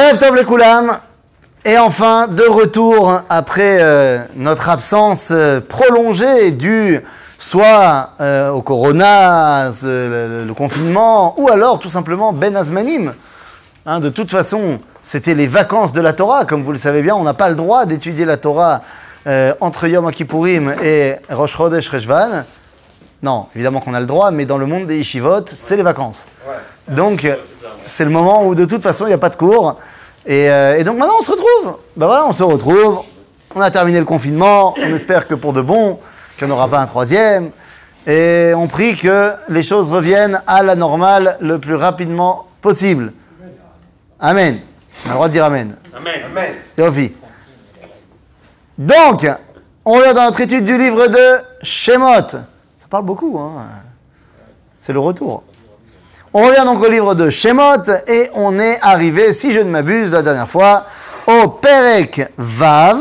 Erev Tov Lekoulam. Et enfin, de retour après notre absence prolongée due soit au corona, le confinement, ou alors tout simplement Ben Azmanim. De toute façon, c'était les vacances de la Torah. Comme vous le savez bien, on n'a pas le droit d'étudier la Torah entre Yom Kippourim et Rosh Chodesh Reshvan. Non, évidemment qu'on a le droit, mais dans le monde des yeshivot, c'est les vacances. Ouais, donc, c'est le moment où de toute façon, il n'y a pas de cours. Et donc maintenant, on se retrouve. Ben voilà, on se retrouve. On a terminé le confinement. On espère que pour de bon, qu'il n'y en aura pas un troisième. Et on prie que les choses reviennent à la normale le plus rapidement possible. Amen. On a le droit de dire Amen. Amen. Amen. Yofi. Donc, on revient dans notre étude du livre de Shemot. Ça parle beaucoup, hein. C'est le retour. On revient donc au livre de Shemot et on est arrivé, si je ne m'abuse, la dernière fois, au Perek Vav.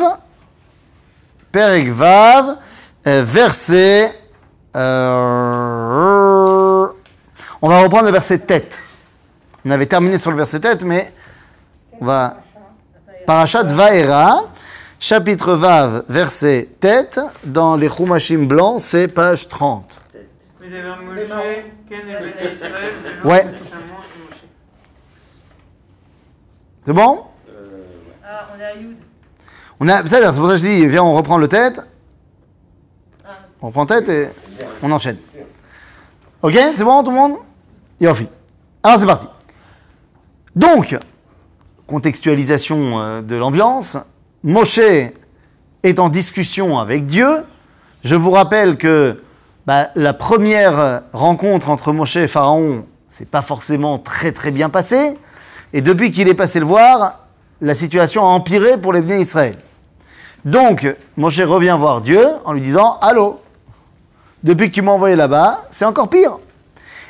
Perek Vav, verset... on va reprendre le verset tête. On avait terminé sur le verset tête, mais on va... Parashat Vaera, chapitre Vav, verset tête, dans les Chumashim blancs, c'est page 30. Ouais. C'est bon? Ah, on est à Youd. C'est pour ça que je dis, viens, on reprend le tête. On reprend tête et on enchaîne. Ok, c'est bon tout le monde? Yofi. Alors c'est parti. Donc, contextualisation de l'ambiance. Moshe est en discussion avec Dieu. Je vous rappelle que la première rencontre entre Moshe et Pharaon, c'est pas forcément très très bien passé. Et depuis qu'il est passé le voir, la situation a empiré pour les Bnei Israël. Donc, Moshe revient voir Dieu en lui disant « Allô, depuis que tu m'as envoyé là-bas, c'est encore pire. »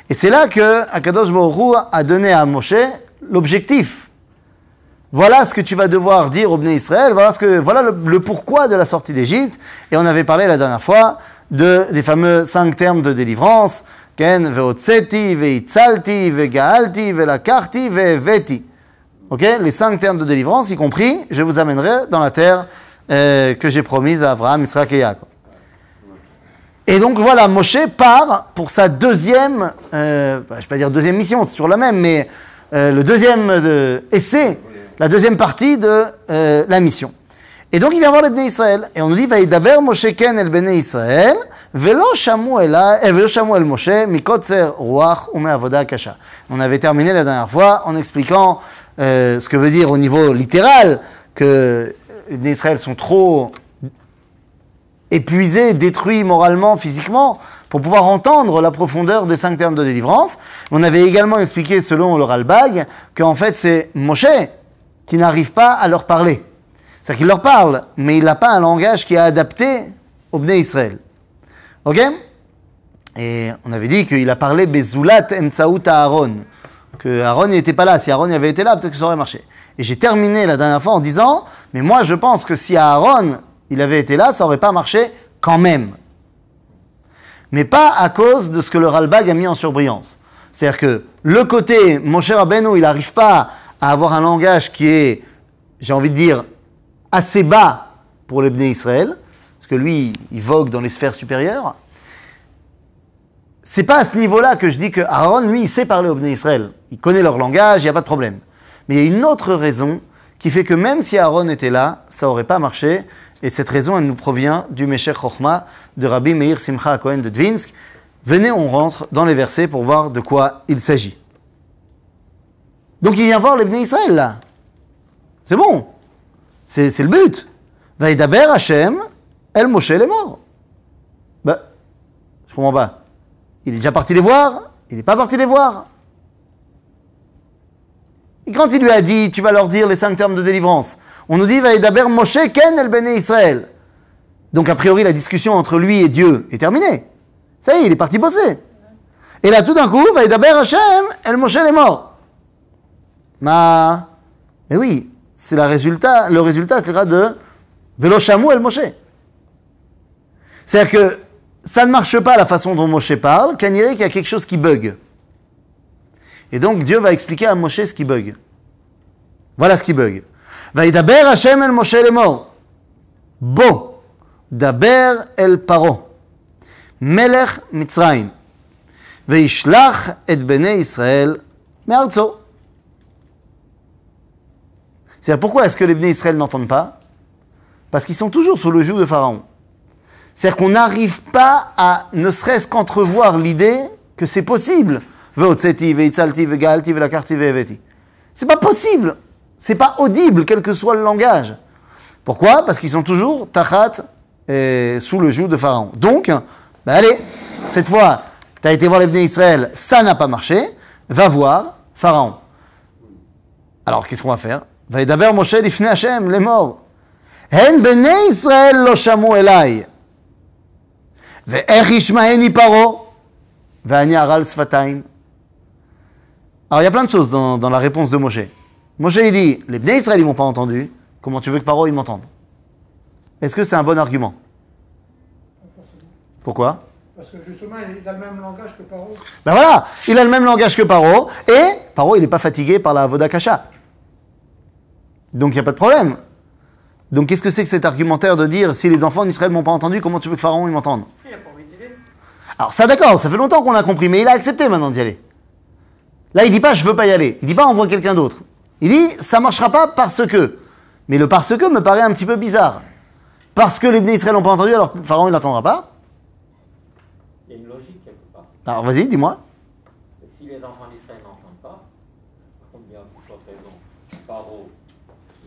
Et c'est là que Akadosh Baruch Hu a donné à Moshe l'objectif. Voilà ce que tu vas devoir dire au Bnei Israël, voilà le pourquoi de la sortie d'Égypte. Et on avait parlé la dernière fois des fameux 5 termes de délivrance. Ken, ve'otseti, ve'itzalti, ve'ga'alti, ve'lakarti, ve'veti. Ok, les 5 termes de délivrance, y compris, je vous amènerai dans la terre que j'ai promise à Abraham, Yitzhak et Yaakov. Et donc voilà, Moshe part pour sa deuxième, je ne vais pas dire deuxième mission, c'est toujours la même, mais le deuxième essai, la deuxième partie de la mission. Et donc il vient voir les Bnei Israël. Et on nous dit, Vaïdaber Moshe ken el Bnei Israël, velo shamu el Moshe, mikotzer ruach ume avoda kasha. On avait terminé la dernière fois en expliquant ce que veut dire au niveau littéral, que les Bnei Israël sont trop épuisés, détruits moralement, physiquement, pour pouvoir entendre la profondeur des 5 termes de délivrance. On avait également expliqué, selon le Ralbag, qu'en fait c'est Moshe qui n'arrive pas à leur parler. C'est-à-dire qu'il leur parle, mais il n'a pas un langage qui est adapté au Bnei Israël. Ok? Et on avait dit qu'il a parlé Bezoulat Emtsaout Aaron. Que Aaron n'était pas là. Si Aaron avait été là, peut-être que ça aurait marché. Et j'ai terminé la dernière fois en disant, mais moi je pense que si Aaron il avait été là, ça n'aurait pas marché quand même. Mais pas à cause de ce que le Ralbag a mis en surbrillance. C'est-à-dire que le côté Moshe Rabbeinu, il n'arrive pas à avoir un langage qui est, j'ai envie de dire, assez bas pour le Bnei Israël, parce que lui, il vogue dans les sphères supérieures. C'est pas à ce niveau-là que je dis que Aaron, lui, il sait parler au Bnei Israël. Il connaît leur langage, il n'y a pas de problème. Mais il y a une autre raison qui fait que même si Aaron était là, ça n'aurait pas marché. Et cette raison, elle nous provient du Meshech Chochma de Rabbi Meir Simcha Cohen de Dvinsk. Venez, on rentre dans les versets pour voir de quoi il s'agit. Donc il vient voir les Bnei Israël là. C'est bon. C'est le but. Vaïdaber Hashem, El Moshe les morts. Je comprends pas. Il est déjà parti les voir, il n'est pas parti les voir. Et quand il lui a dit, tu vas leur dire les 5 termes de délivrance, on nous dit, Vaïdaber Moshe ken el Bnei Israël. Donc a priori, la discussion entre lui et Dieu est terminée. Ça y est, il est parti bosser. Et là, tout d'un coup, Vaïdaber Hashem, El Moshe les morts. Mais oui, c'est le résultat, c'est de Velo Shamu El Moshe. C'est-à-dire que ça ne marche pas la façon dont Moshe parle, qu'il y a quelque chose qui bug. Et donc Dieu va expliquer à Moshe ce qui bug. Voilà ce qui bug. Vaïdaber Hashem el Moshe lemor. Bo, daber el Paro, melech Mitzrayim, veishlach et bnei Israël me'artzo. C'est-à-dire, pourquoi est-ce que les bnei Israël n'entendent pas? Parce qu'ils sont toujours sous le joug de Pharaon. C'est-à-dire qu'on n'arrive pas à, ne serait-ce qu'entrevoir l'idée que c'est possible. Ve'otzeti, ve'itzalti, ve'ga'alti, ve'lakarti, ve'eveti. C'est pas possible. C'est pas audible, quel que soit le langage. Pourquoi? Parce qu'ils sont toujours tachat, sous le joug de Pharaon. Donc, allez, cette fois, tu as été voir les Bnei Israël, ça n'a pas marché, va voir Pharaon. Alors, qu'est-ce qu'on va faire? Vaïdaber Moshe lifnei Hashem, les morts. Hen Bnei Israël lo shamu elai. Ve'ech yishma'eni paro. Ve'ani aral sfatayim. Alors, il y a plein de choses dans la réponse de Moshe. Moshe, il dit, les Bnei Israël, ils m'ont pas entendu. Comment tu veux que Paro, ils m'entendent? Est-ce que c'est un bon argument? Pourquoi? Parce que justement, il a le même langage que Paro. Ben voilà, il a le même langage que Paro, et Paro, il n'est pas fatigué par la Avoda Kasha. Donc, il n'y a pas de problème. Donc, qu'est-ce que c'est que cet argumentaire de dire, si les enfants d'Israël ne m'ont pas entendu, comment tu veux que Pharaon, ils m'entendent? Il n'a pas envie d'y aller. Alors, ça d'accord, ça fait longtemps qu'on a compris, mais il a accepté maintenant d'y aller. Là, il dit pas, je veux pas y aller. Il dit pas, envoie quelqu'un d'autre. Il dit, ça marchera pas parce que. Mais le parce que me paraît un petit peu bizarre. Parce que les Bnei Israël n'ont pas entendu, alors Pharaon, il n'attendra pas. Il y a une logique quelque part. Alors, vas-y, dis-moi. Si les enfants d'Israël n'entendent pas, comme il y a pour d'autres raisons, Paro,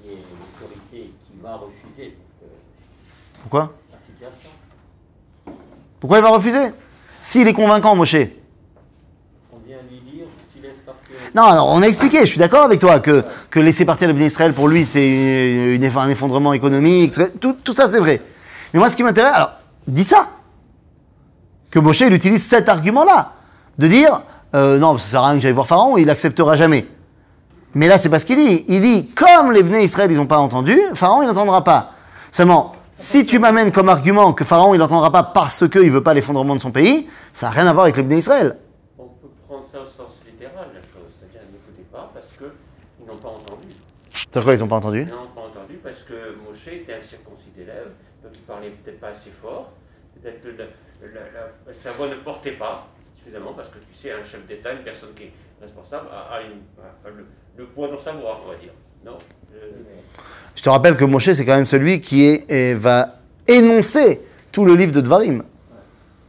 qui est l'autorité qui va refuser, parce que Pourquoi? la situation. Pourquoi il va refuser? S'il est convaincant, Moshe. On vient lui dire, tu laisses partir. Non, alors on a expliqué, je suis d'accord avec toi, que laisser partir les Bnei Israël, pour lui, c'est un effondrement économique, tout ça c'est vrai. Mais moi, ce qui m'intéresse, alors, dis ça. Que Moshe, il utilise cet argument-là. De dire, non, ça sert à rien que j'aille voir Pharaon, il acceptera jamais. Mais là, c'est pas ce qu'il dit. Il dit, comme les Bnei Israël, ils n'ont pas entendu, Pharaon, il n'entendra pas. Seulement, si tu m'amènes comme argument que Pharaon, il n'entendra pas parce qu'il ne veut pas l'effondrement de son pays, ça n'a rien à voir avec les Bnei Israël. On peut prendre ça au sens littéral, la chose. C'est-à-dire, n'écoutez pas parce qu'ils n'ont pas entendu. C'est quoi, ils n'ont pas entendu? Ils n'ont pas entendu parce que Moshe était un circoncis d'élève, donc il parlait peut-être pas assez fort. Peut-être que sa voix ne portait pas suffisamment parce que tu sais, un chef d'État, une personne qui est responsable, a le poids dans sa voix, on va dire. Non. Je te rappelle que Moshe, c'est quand même celui qui va énoncer tout le livre de Dvarim.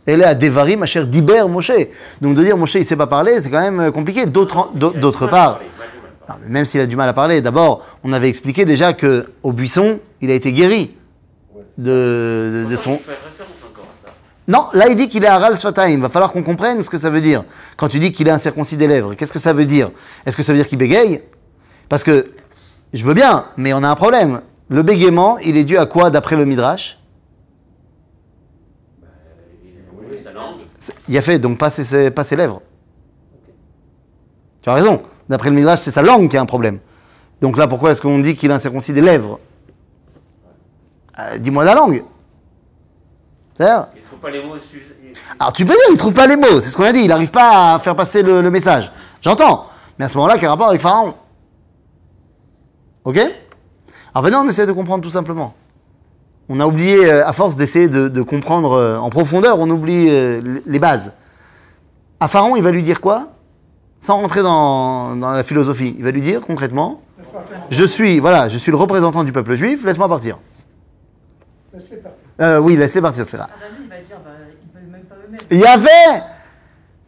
Elle est à Devarim, Asher Diber Moshe. Donc de dire Moshe, il ne sait pas parler, c'est quand même compliqué. D'autre part, non, même s'il a du mal à parler, d'abord, on avait expliqué déjà qu'au buisson, il a été guéri de son... Non, là il dit qu'il est Aral Sfatayim. Il va falloir qu'on comprenne ce que ça veut dire. Quand tu dis qu'il est incirconcis des lèvres, qu'est-ce que ça veut dire? Est-ce que ça veut dire qu'il bégaye? Parce que, je veux bien, mais on a un problème. Le bégaiement, il est dû à quoi d'après le Midrash? Sa langue. Il a fait, donc pas ses lèvres. Tu as raison. D'après le Midrash, c'est sa langue qui a un problème. Donc là, pourquoi est-ce qu'on dit qu'il est incirconcis des lèvres? Dis-moi la langue. C'est-à-dire? Il ne faut pas les mots. Alors tu peux dire, il ne trouve pas les mots, c'est ce qu'on a dit, il n'arrive pas à faire passer le message. J'entends. Mais à ce moment-là, quel rapport avec Pharaon? Ok? Alors venez, on essaie de comprendre tout simplement. On a oublié, à force d'essayer de comprendre en profondeur, on oublie les bases. À Pharaon, il va lui dire quoi? Sans rentrer dans la philosophie, il va lui dire concrètement, je suis le représentant du peuple juif, laisse-moi partir. Laisse-les partir. Oui, laissez partir, c'est là. Ah bah oui, il va dire, bah, ils veulent même pas eux-mêmes. Il y avait,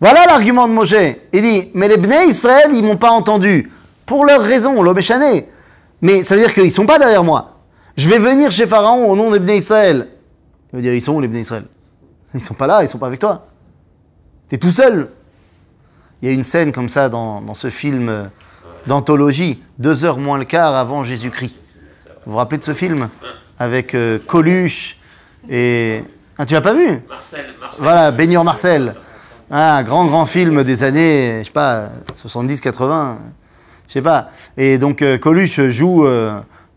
voilà l'argument de Moshe. Il dit, mais les Bnei Israël, ils m'ont pas entendu. Pour leurs raisons, l'Obéchané. Mais ça veut dire qu'ils ne sont pas derrière moi. Je vais venir chez Pharaon au nom des Bnei Israël. Il veut dire, ils sont où les Bnei Israël? Ils ne sont pas là, ils ne sont pas avec toi. Tu es tout seul. Il y a une scène comme ça dans ce film d'anthologie, 2 heures moins le quart avant Jésus-Christ. Vous vous rappelez de ce film? Avec Coluche et... Ah, tu l'as pas vu? Marcel. Voilà, Baigneur Marcel. Ah, un grand film des années, je sais pas, 70, 80, je sais pas. Et donc Coluche joue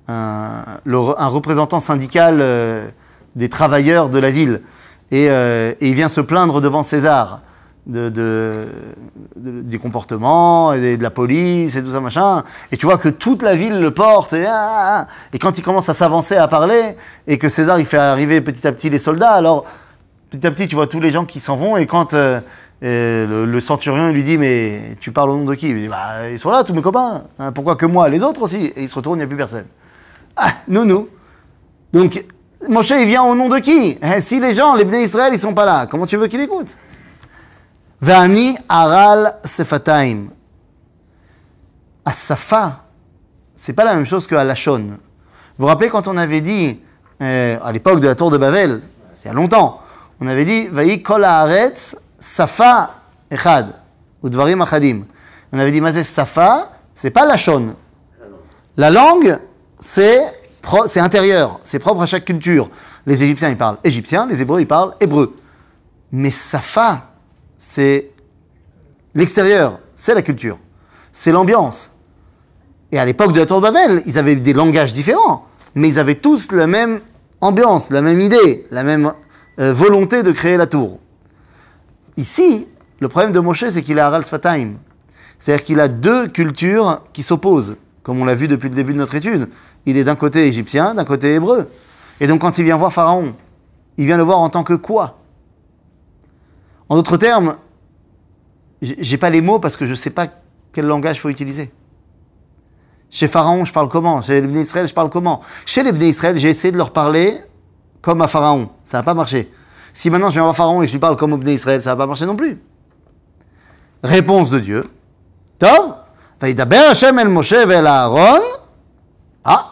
un représentant syndical des travailleurs de la ville. Et il vient se plaindre devant César du comportement, et de la police, et tout ça, machin. Et tu vois que toute la ville le porte. Et quand il commence à s'avancer, à parler, et que César, il fait arriver petit à petit les soldats, alors, petit à petit, tu vois tous les gens qui s'en vont, et quand le centurion il lui dit, mais tu parles au nom de qui? Il dit, bah, ils sont là, tous mes copains. Hein, pourquoi que moi? Les autres aussi. Et il se retourne, il n'y a plus personne. Ah, nous. Donc, Moshe, il vient au nom de qui? Si les gens, les Bnei Israël, ils sont pas là, comment tu veux qu'il écoute? Vani aral sefataim. As-safa, c'est pas la même chose que Alashon. Vous vous rappelez quand on avait dit, à l'époque de la tour de Babel, c'est il y a longtemps, on avait dit, Vayi kol haaretz safa echad, ou dvarim achadim. On avait dit, mazé safa, c'est pas Lashon. La langue, c'est intérieur, c'est propre à chaque culture. Les Égyptiens, ils parlent égyptien, les Hébreux, ils parlent hébreu. Mais safa, c'est l'extérieur, c'est la culture, c'est l'ambiance. Et à l'époque de la tour de Babel, ils avaient des langages différents, mais ils avaient tous la même ambiance, la même idée, la même volonté de créer la tour. Ici, le problème de Moshe, c'est qu'il a Aral Sfataim. C'est-à-dire qu'il a deux cultures qui s'opposent, comme on l'a vu depuis le début de notre étude. Il est d'un côté égyptien, d'un côté hébreu. Et donc quand il vient voir Pharaon, il vient le voir en tant que quoi? En d'autres termes, j'ai pas les mots parce que je sais pas quel langage faut utiliser. Chez Pharaon, je parle comment? Chez les Bnei Israël, je parle comment? Chez les Bnei Israël, j'ai essayé de leur parler comme à Pharaon. Ça n'a pas marché. Si maintenant je viens voir Pharaon et je lui parle comme au Bnei Israël, ça va pas marcher non plus. Réponse de Dieu. Tov, Vaïdaber Hashem el Moshe vel Aaron. Ah,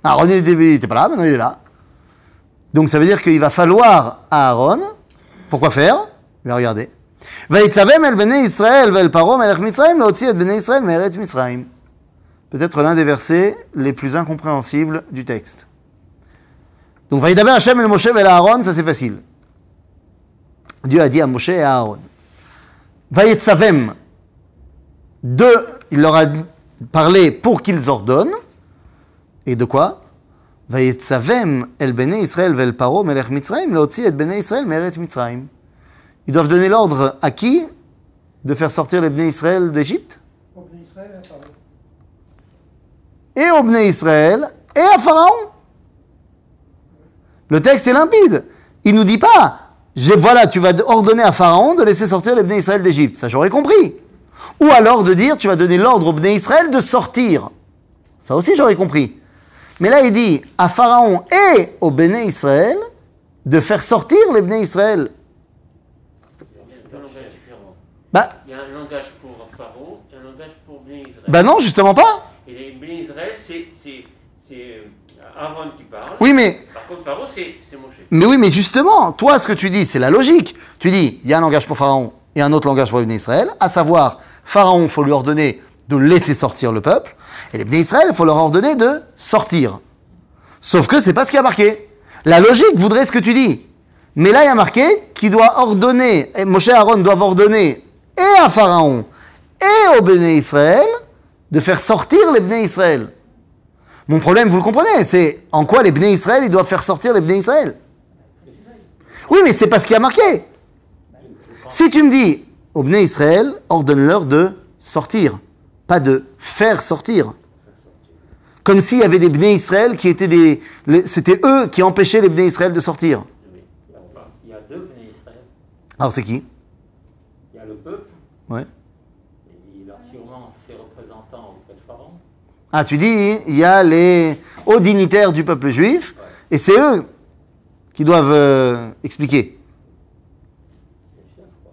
Aaron il n'était pas là, maintenant il est là. Donc ça veut dire qu'il va falloir à Aaron. Pourquoi faire? Je vais regarder. Vaïtzavem el Bnei Israël vel Paro melech Mitzrayim leotzi et Bnei Israël me'eretz Mitzrayim. Peut-être l'un des versets les plus incompréhensibles du texte. Donc Vaïdaber Hashem el Moshe vel Aaron, ça c'est facile. Dieu a dit à Moshe et à Aaron. Vaïtzavem, il leur a parlé pour qu'ils ordonnent. Et de quoi? Vaïtzavem el Bnei Israël vel Paro melech Mitzrayim leotzi et Bnei Israël me'eretz Mitzrayim. Ils doivent donner l'ordre à qui de faire sortir les Bnei Israël d'Égypte? Au Bnei Israël et à Pharaon. Et au Bnei Israël et à Pharaon. Le texte est limpide. Il nous dit pas, voilà, tu vas ordonner à Pharaon de laisser sortir les Bnei Israël d'Égypte. Ça, j'aurais compris. Ou alors de dire, tu vas donner l'ordre au Bnei Israël de sortir. Ça aussi, j'aurais compris. Mais là, il dit à Pharaon et au Bnei Israël de faire sortir les Bnei Israël. Il y a un langage différent. Bah, Il y a un langage pour Pharaon et un langage pour Bnei Israël. bah non, justement pas. Et les Bnei Israël, c'est Aaron qui parle. Oui, mais... Par contre, Pharaon, c'est Moshe. Mais oui, mais justement, toi, ce que tu dis, c'est la logique. Tu dis, il y a un langage pour Pharaon et un autre langage pour les Bnei Israël, à savoir, Pharaon, il faut lui ordonner de laisser sortir le peuple, et les Bnei Israël, il faut leur ordonner de sortir. Sauf que c'est pas ce qui a marqué. La logique voudrait ce que tu dis. Mais là, il y a marqué qu'il doit ordonner, et Moshe et Aaron doivent ordonner et à Pharaon et aux Bnei Israël de faire sortir les Bnei Israël. Mon problème, vous le comprenez, c'est en quoi les Bnei Israël, ils doivent faire sortir les Bnei Israël. Oui, mais c'est pas ce qui a marqué. Si tu me dis, aux Bnei Israël, ordonne-leur de sortir, pas de faire sortir. Comme s'il y avait des Bnei Israël qui étaient c'était eux qui empêchaient les Bnei Israël de sortir. Il y a deux Bnei Israël. Alors c'est qui? Il y a le peuple, Ouais. et il a sûrement ses représentants auprès de Pharaon. Ah, tu dis, il y a les hauts dignitaires du peuple juif, et c'est eux qui doivent expliquer. Les chefs, quoi.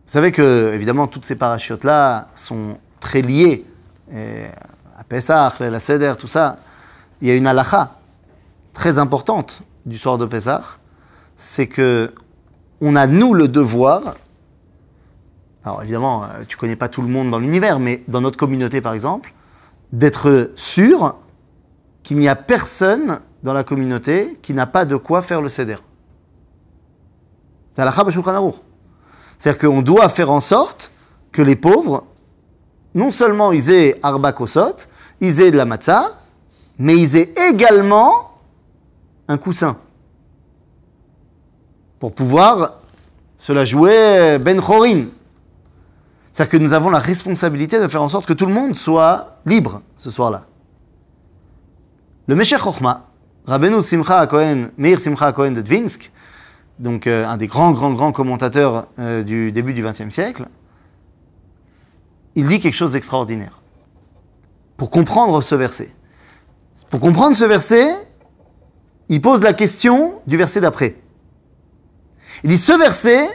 Vous savez que, évidemment, toutes ces parachutes-là sont très liées à Pessah, la Seder, tout ça. Il y a une halakha très importante du soir de Pessah, c'est que on a, nous, le devoir. Alors, évidemment, tu connais pas tout le monde dans l'univers, mais dans notre communauté, par exemple, d'être sûr qu'il n'y a personne dans la communauté qui n'a pas de quoi faire le Seder. C'est halakha b'Shulchan Aruch. C'est-à-dire qu'on doit faire en sorte que les pauvres, non seulement ils aient arba kosot, ils aient de la matzah, mais ils aient également un coussin pour pouvoir Cela jouait Ben Chorin. C'est-à-dire que nous avons la responsabilité de faire en sorte que tout le monde soit libre ce soir-là. Le Meshech Chochma, Rabbeinu Simcha Cohen, Meir Simcha Cohen de Dvinsk, donc un des grands commentateurs du début du XXe siècle, il dit quelque chose d'extraordinaire. Pour comprendre ce verset. Pour comprendre ce verset, il pose la question du verset d'après. Il dit, ce verset,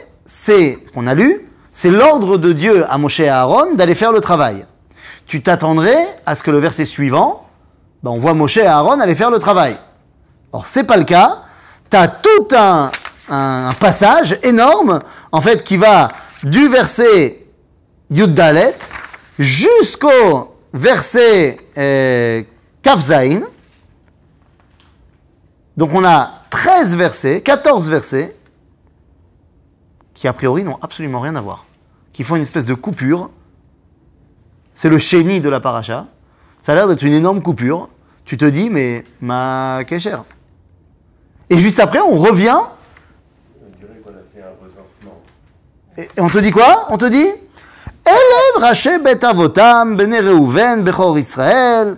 qu'on a lu, c'est l'ordre de Dieu à Moshe et à Aaron d'aller faire le travail. Tu t'attendrais à ce que le verset suivant, on voit Moshe et Aaron aller faire le travail. Or, c'est pas le cas. Tu as tout un passage énorme, en fait, qui va du verset Yud Dalet jusqu'au verset Kaf Zayin. Donc, on a 13 versets, 14 versets, qui a priori n'ont absolument rien à voir, qui font une espèce de coupure. C'est le chéni de la paracha. Ça a l'air d'être une énorme coupure. Tu te dis, mais ma kécher. Et juste après, on revient. On dirait qu'on a fait un recensement. Et on te dit quoi? On te dit Eled Raché Bet Avotam, Bene Reuven, Bechor Israël.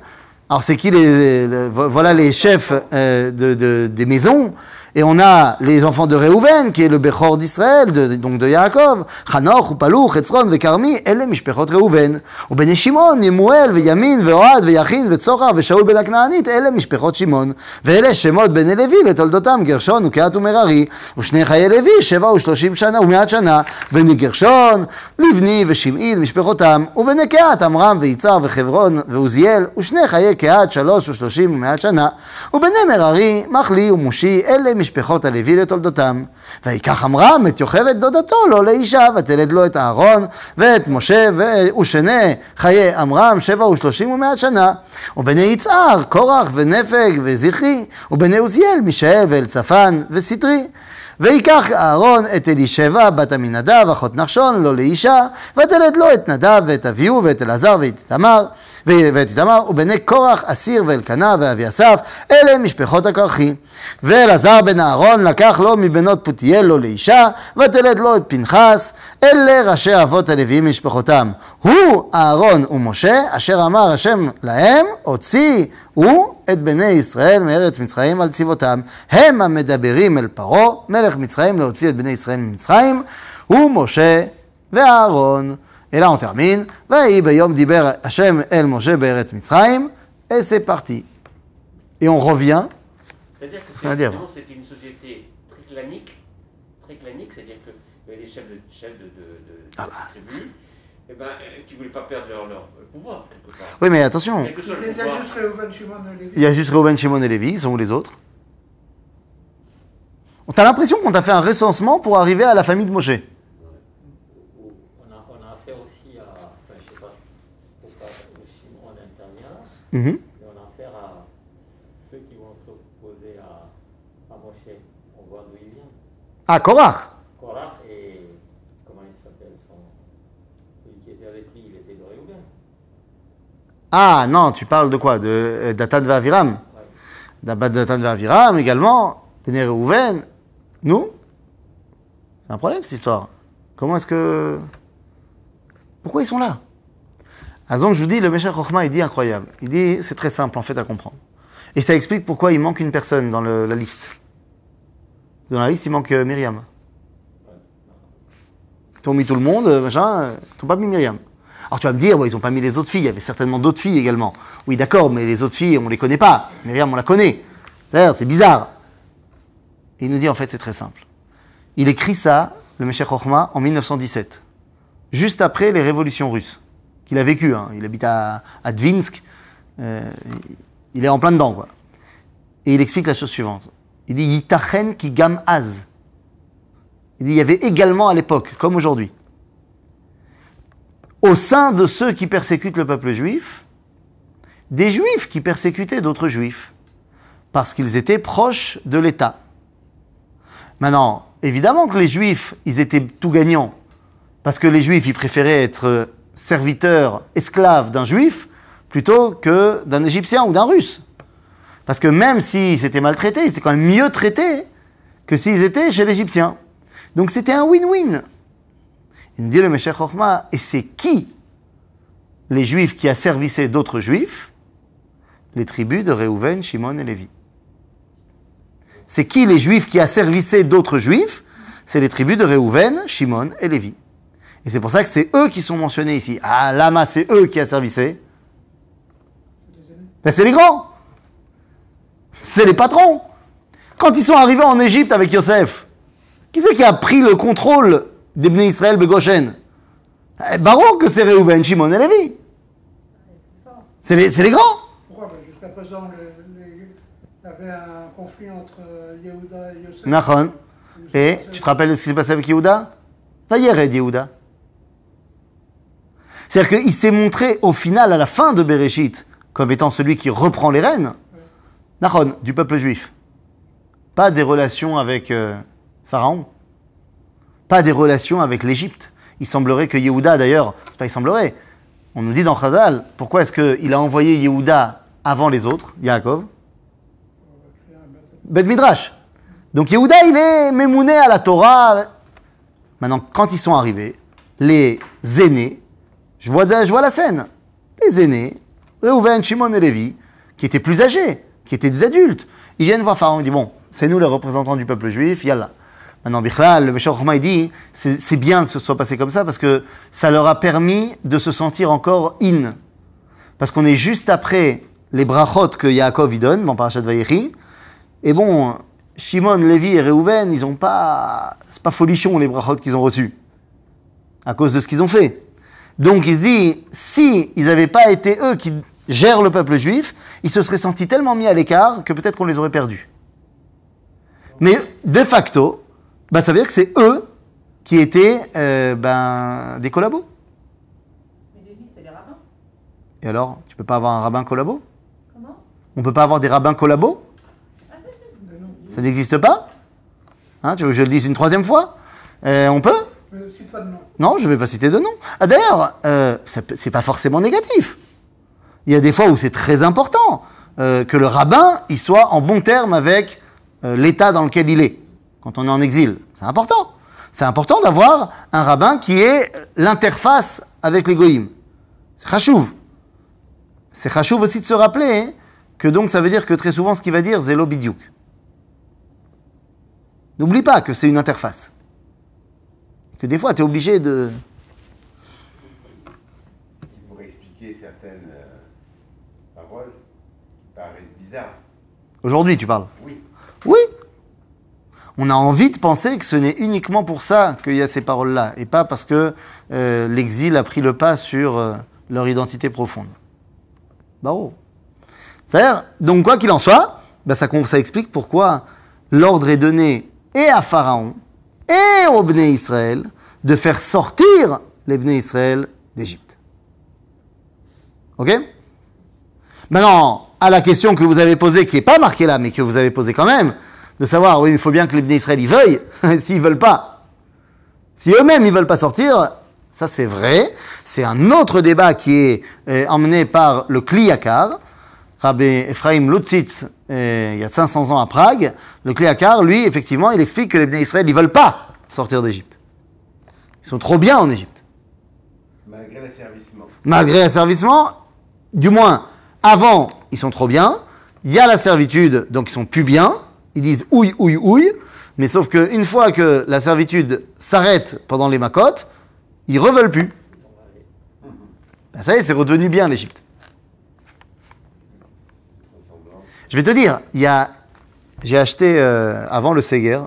Alors, c'est qui voilà les chefs des maisons. Et on a les enfants de Reuven, qui est le Bechor d'Israël, donc de Yaakov. Chanoch, Upaluch, Hetzron, Vekarmi, elle Mishpechot Reuven. Ou Ben Shimon, Yemuel, Veyamin, Veoad, Veyachin, Vetzochar, Veshaul Ben Aknaanit, elle Mishpechot Shimon. Ve'ele Shemot Ben Levi, Letoldotam, Gershon, Ukeat Umerari. Ushne Chaye Levi, 7 ו-30 שנה ו100 שנה. בני גרשון, לבני ושמעי למשפחותם. ובני קהת, עמרם ויצהר וחברון ועוזיאל. ושני חיי קהת, 3 ו-30 ו100 שנה. ובני מררי, מחלי ומושי, אלה משפחות הלוי לתולדותם. ויקח עמרם את יוכבד דודתו לו לאישה, ותלד לו את אהרון ואת משה, ושני חיי עמרם 7 ו-30 ו100 שנה. ובני יצהר, קורח ונפג וזכרי. ובני עוזיאל, מישאל ואלצפן וסטרי. ויקח אהרון את אלישבע בת עמינדב אחות נחשון לו לאישה, ותלד לו את נדב ואת אביהו ואת אלעזר ואת איתמר, ובני קורח אסיר ואלקנה ואביסף, אלה משפחות הקרחי. ואלעזר בן אהרון לקח לו מבנות פותיאל לו לאישה, ותלד לו את פנחס, אלה ראשי אבות הלוויים משפחותם. הוא אהרון ומשה, אשר אמר השם להם, הוציא הוא את בני ישראל מארץ מצרים על צבאותם. הם המדברים אל פרעה, מלך מצרים, להוציא את בני ישראל ממצרים, הוא משה ואהרון. Et là on termine. ויהי ביום דיבר השם אל משה בארץ מצרים, et c'est parti. Et on revient. C'est-à-dire que c'était une société très clanique, c'est-à-dire qu'il y avait des chefs de tribus, et qui ne voulaient pas perdre leur pouvoir, quelque part. Oui, mais attention. Il y a juste Reuven, Shimon et Lévi. Il y a juste Reuven, Shimon et Lévi, ils sont où les autres? On a l'impression qu'on t'a fait un recensement pour arriver à la famille de Moshe. On a affaire aussi à, enfin, je ne sais pas pourquoi le Shimon intervient, Mhm. mais on a affaire à ceux qui vont s'opposer à Moshe. On voit d'où il vient. Ah, Korach. Korach et, comment il s'appelle, celui qui était avec lui, il était de Reuven. Ah, non, tu parles de quoi? De Datan Aviram. Ouais. Datan Aviram également. Bnei Reuven. Nous? C'est un problème cette histoire. Comment est-ce que... Pourquoi ils sont là? Ah, donc je vous dis, le Meshech Chochma, il dit incroyable. Il dit, c'est très simple en fait à comprendre. Et ça explique pourquoi il manque une personne dans la liste. Dans la liste, il manque Myriam. Ils t'ont mis tout le monde, machin, ils n'ont pas mis Myriam. Alors tu vas me dire, ils n'ont pas mis les autres filles, il y avait certainement d'autres filles également. Oui d'accord, mais les autres filles, on ne les connaît pas. Myriam, on la connaît. C'est bizarre. Et il nous dit, en fait, c'est très simple. Il écrit ça, le Meshech Chochma, en 1917. Juste après les révolutions russes. Qu'il a vécu, hein. Il habite à Dvinsk. Il est en plein dedans, quoi. Et il explique la chose suivante. Il dit, Yitachen ki gam az. Il dit, il y avait également à l'époque, comme aujourd'hui, au sein de ceux qui persécutent le peuple juif, des juifs qui persécutaient d'autres juifs, parce qu'ils étaient proches de l'État. Maintenant, évidemment que les juifs, ils étaient tout gagnants, parce que les juifs, ils préféraient être serviteurs, esclaves d'un juif, plutôt que d'un égyptien ou d'un russe. Parce que même s'ils étaient maltraités, ils étaient quand même mieux traités que s'ils étaient chez l'égyptien. Donc c'était un win-win. Il nous dit le Meshech Chochma, et c'est qui les Juifs qui asservissaient d'autres Juifs? Les tribus de Réhouven, Shimon et Lévi. C'est qui les Juifs qui asservissaient d'autres Juifs? C'est les tribus de Réhouven, Shimon et Lévi. Et c'est pour ça que c'est eux qui sont mentionnés ici. Ah, Lama, c'est eux qui asservissaient. Ben, c'est les grands. C'est les patrons. Quand ils sont arrivés en Égypte avec Yosef, qui c'est qui a pris le contrôle des Bnei Israël Begoshen? Baruch que c'est Réhouven, Shimon et Lévi. C'est les grands. Pourquoi? Jusqu'à présent, il y avait un conflit entre Yehuda et Yosef. Nachon. Et tu te rappelles de ce qui s'est passé avec Yehuda? Vayered Yehuda. C'est-à-dire qu'il s'est montré au final, à la fin de Bereshit, comme étant celui qui reprend les rênes. Nachon, du peuple juif. Pas des relations avec Pharaon. Pas des relations avec l'Égypte. Il semblerait que Yehuda, d'ailleurs, c'est pas il semblerait, on nous dit dans Chazal, pourquoi est-ce qu'il a envoyé Yehuda avant les autres, Yaakov? Bet Midrash. Donc Yehuda, il est mémouné à la Torah. Maintenant, quand ils sont arrivés, les aînés, je vois la scène, les aînés, Réhouven, Shimon et Lévi, qui étaient plus âgés, qui étaient des adultes, ils viennent voir Pharaon, ils disent, bon, c'est nous les représentants du peuple juif, yallah. Maintenant, Bichlal, le Meshech Chochma, il dit, c'est bien que ce soit passé comme ça, parce que ça leur a permis de se sentir encore in. Parce qu'on est juste après les brachot que Yaakov y donne, dans Parashat Vayechi, et bon, Shimon, Lévi et Réhouven, ils ont pas... C'est pas folichon les brachot qu'ils ont reçus. À cause de ce qu'ils ont fait. Donc il se dit, si ils n'avaient pas été eux qui gèrent le peuple juif, ils se seraient sentis tellement mis à l'écart que peut-être qu'on les aurait perdus. Mais de facto, ça veut dire que c'est eux qui étaient des collabos. Mais Lévi, c'était les rabbins. Et alors, tu peux pas avoir un rabbin collabo? Comment? On peut pas avoir des rabbins collabos? Ça n'existe pas? Hein, tu veux que je le dise une troisième fois? On peut? Mais cite pas de nom. Non, je ne vais pas citer de nom. Ah, d'ailleurs, c'est pas forcément négatif. Il y a des fois où c'est très important que le rabbin il soit en bon terme avec l'état dans lequel il est, quand on est en exil. C'est important. C'est important d'avoir un rabbin qui est l'interface avec les goïms. C'est chachouv. C'est chachouv aussi de se rappeler que donc ça veut dire que très souvent ce qu'il va dire, c'est l'obidiouk. N'oublie pas que c'est une interface. Que des fois, tu es obligé de... Pour expliquer certaines paroles qui paraissent bizarres. Aujourd'hui, tu parles? Oui. Oui. On a envie de penser que ce n'est uniquement pour ça qu'il y a ces paroles-là, et pas parce que l'exil a pris le pas sur leur identité profonde. Bravo. C'est-à-dire, donc quoi qu'il en soit, ça explique pourquoi l'ordre est donné et à Pharaon, et aux Bnei Israël, de faire sortir les Bnei Israël d'Égypte. Ok? Maintenant, à la question que vous avez posée, qui n'est pas marquée là, mais que vous avez posée quand même, de savoir, oui, il faut bien que les Bnei Israël y veuillent, s'ils ne veulent pas. Si eux-mêmes, ils ne veulent pas sortir, ça c'est vrai, c'est un autre débat qui est emmené par le Kli Yakar, Rabbi Ephraim Lutzitz, il y a 500 ans à Prague. Le Kli Yakar, lui, effectivement, il explique que les Bnei Israël, ils ne veulent pas sortir d'Égypte. Ils sont trop bien en Égypte. Malgré l'asservissement. Malgré l'asservissement, du moins, avant, ils sont trop bien. Il y a la servitude, donc ils sont plus bien. Ils disent ouille, ouille, ouille. Mais sauf qu'une fois que la servitude s'arrête pendant les makotes, ils ne reveulent plus. Ça y est, c'est redevenu bien l'Égypte. Je vais te dire, j'ai acheté, avant le Séguer,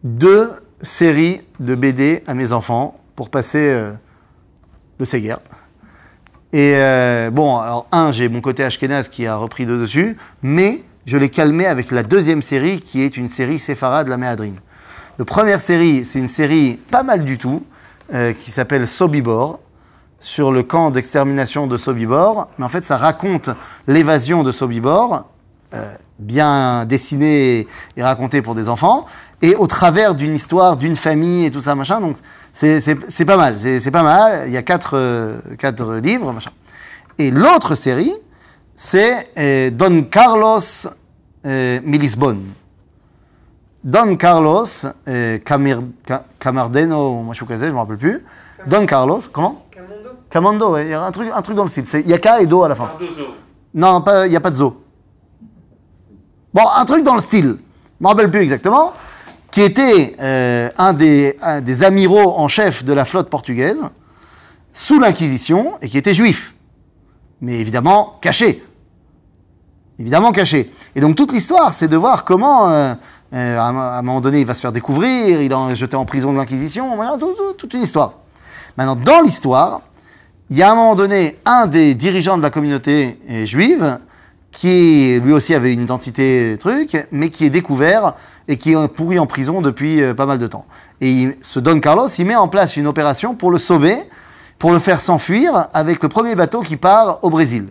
2 séries de BD à mes enfants pour passer le Séguer. Et alors j'ai mon côté Ashkenaz qui a repris de dessus, mais je l'ai calmé avec la 2e série qui est une série séfarade de la Méhadrine. La première série, c'est une série pas mal du tout, qui s'appelle Sobibor, sur le camp d'extermination de Sobibor. Mais en fait, ça raconte l'évasion de Sobibor, bien dessinée et racontée pour des enfants, et au travers d'une histoire, d'une famille et tout ça, machin. Donc, c'est pas mal. C'est pas mal. Il y a 4 livres, machin. Et l'autre série, c'est Don Carlos Milisbon. Don Carlos, Camardeno, ou je ne me rappelle plus. Don Carlos, comment? Camando, ouais, il y a un truc dans le style. Il y a K et Do à la fin. Cardozo. Non, il n'y a pas de zo. Bon, un truc dans le style, je ne me rappelle plus exactement, qui était un des amiraux en chef de la flotte portugaise, sous l'Inquisition, et qui était juif. Mais évidemment, caché. Évidemment caché. Et donc toute l'histoire, c'est de voir comment, à un moment donné, il va se faire découvrir, il est jeté en prison de l'Inquisition, toute une histoire. Maintenant, dans l'histoire, il y a à un moment donné un des dirigeants de la communauté juive qui lui aussi avait une identité truc, mais qui est découvert et qui est pourri en prison depuis pas mal de temps. Et ce Don Carlos, il met en place une opération pour le sauver, pour le faire s'enfuir avec le premier bateau qui part au Brésil.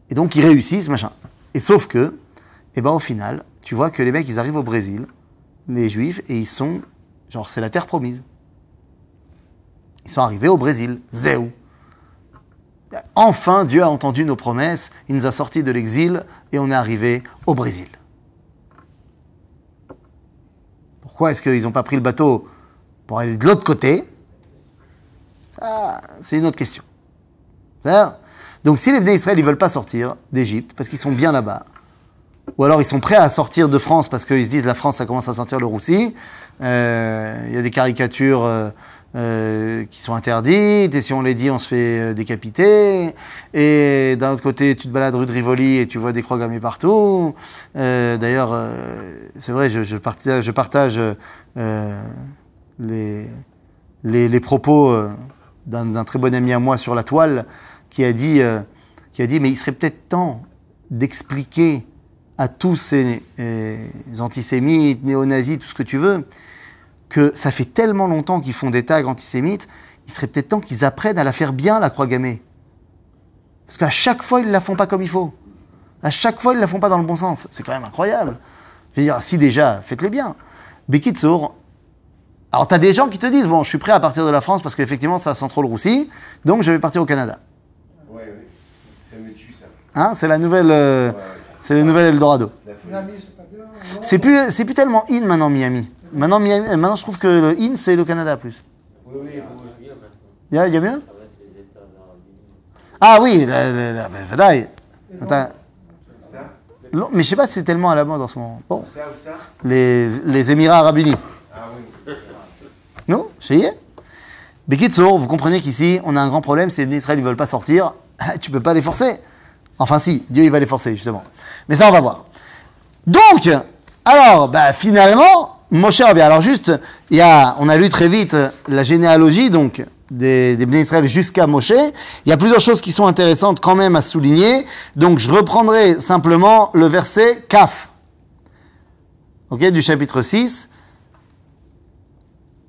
Et donc ils réussissent, machin. Et sauf que, au final, tu vois que les mecs, ils arrivent au Brésil, les Juifs, et ils sont, genre, c'est la terre promise. Ils sont arrivés au Brésil, Zéou. Enfin, Dieu a entendu nos promesses, il nous a sortis de l'exil, et on est arrivé au Brésil. Pourquoi est-ce qu'ils n'ont pas pris le bateau pour aller de l'autre côté? Ça, c'est une autre question. C'est-à-dire, donc si les Bnei Israël ne veulent pas sortir d'Égypte, parce qu'ils sont bien là-bas, ou alors ils sont prêts à sortir de France parce qu'ils se disent la France, ça commence à sentir le roussi, il y a des caricatures qui sont interdites, et si on les dit, on se fait décapiter, et d'un autre côté, tu te balades rue de Rivoli et tu vois des croix gammées partout. D'ailleurs, c'est vrai, je partage les propos d'un très bon ami à moi sur la toile, qui a dit mais il serait peut-être temps d'expliquer à tous ces antisémites, néo-nazis, tout ce que tu veux, que ça fait tellement longtemps qu'ils font des tags antisémites, il serait peut-être temps qu'ils apprennent à la faire bien, la croix gammée. Parce qu'à chaque fois, ils ne la font pas comme il faut. À chaque fois, ils ne la font pas dans le bon sens. C'est quand même incroyable. Je veux dire, si déjà, faites-les bien. Bekitsour, alors tu as des gens qui te disent, bon, je suis prêt à partir de la France parce qu'effectivement, ça sent trop le roussi, donc je vais partir au Canada. Oui, ça me tue, ça. Hein, c'est la nouvelle... C'est le nouvel Eldorado. Miami, c'est pas bien. C'est plus tellement in maintenant, Miami. Maintenant, je trouve que le in, c'est le Canada plus. Oui, Il y a mieux? ça va être les États arabes unis. Ah oui, Vadaï. Attends, Ça mais je sais pas si c'est tellement à la mode en ce moment. Bon, Ça ou ça les Émirats Arabes Unis. Ah oui. Non? Ça y est? Bekitsour, vous comprenez qu'ici, on a un grand problème, c'est que les Bnei Israël ne veulent pas sortir. Tu peux pas les forcer. Enfin si, Dieu il va les forcer justement. Mais ça on va voir. Donc, alors, finalement, Moshe revient. Alors juste, on a lu très vite la généalogie donc des Bnei Israël jusqu'à Moshe. Il y a plusieurs choses qui sont intéressantes quand même à souligner. Donc je reprendrai simplement le verset Kaf. Ok, du chapitre 6.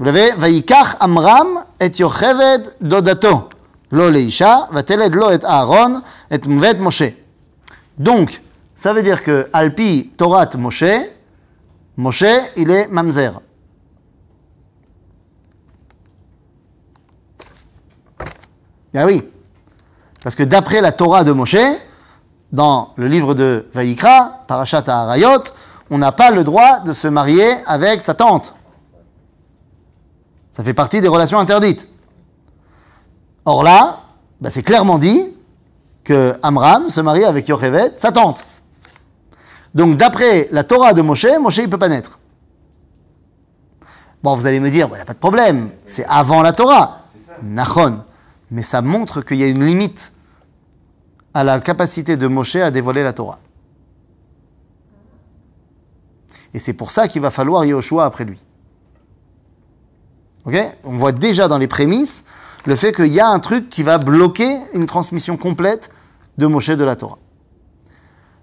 Vous l'avez? Vayikach Amram et Yocheved Dodato. Lo leisha, vateled lo et Aaron, et mvet Moshe. Donc, ça veut dire que, Alpi Torat Moshe, il est mamzer. Ah oui. Parce que d'après la Torah de Moshe, dans le livre de Vayikra, Parashat Harayot, on n'a pas le droit de se marier avec sa tante. Ça fait partie des relations interdites. Or là, c'est clairement dit que Amram se marie avec Yocheved, sa tante. Donc d'après la Torah de Moshe, il ne peut pas naître. Bon, vous allez me dire, il n'y a pas de problème, c'est avant la Torah. Nachon. Mais ça montre qu'il y a une limite à la capacité de Moshe à dévoiler la Torah. Et c'est pour ça qu'il va falloir Yehoshua après lui. Ok? On voit déjà dans les prémices le fait qu'il y a un truc qui va bloquer une transmission complète de Moshe de la Torah.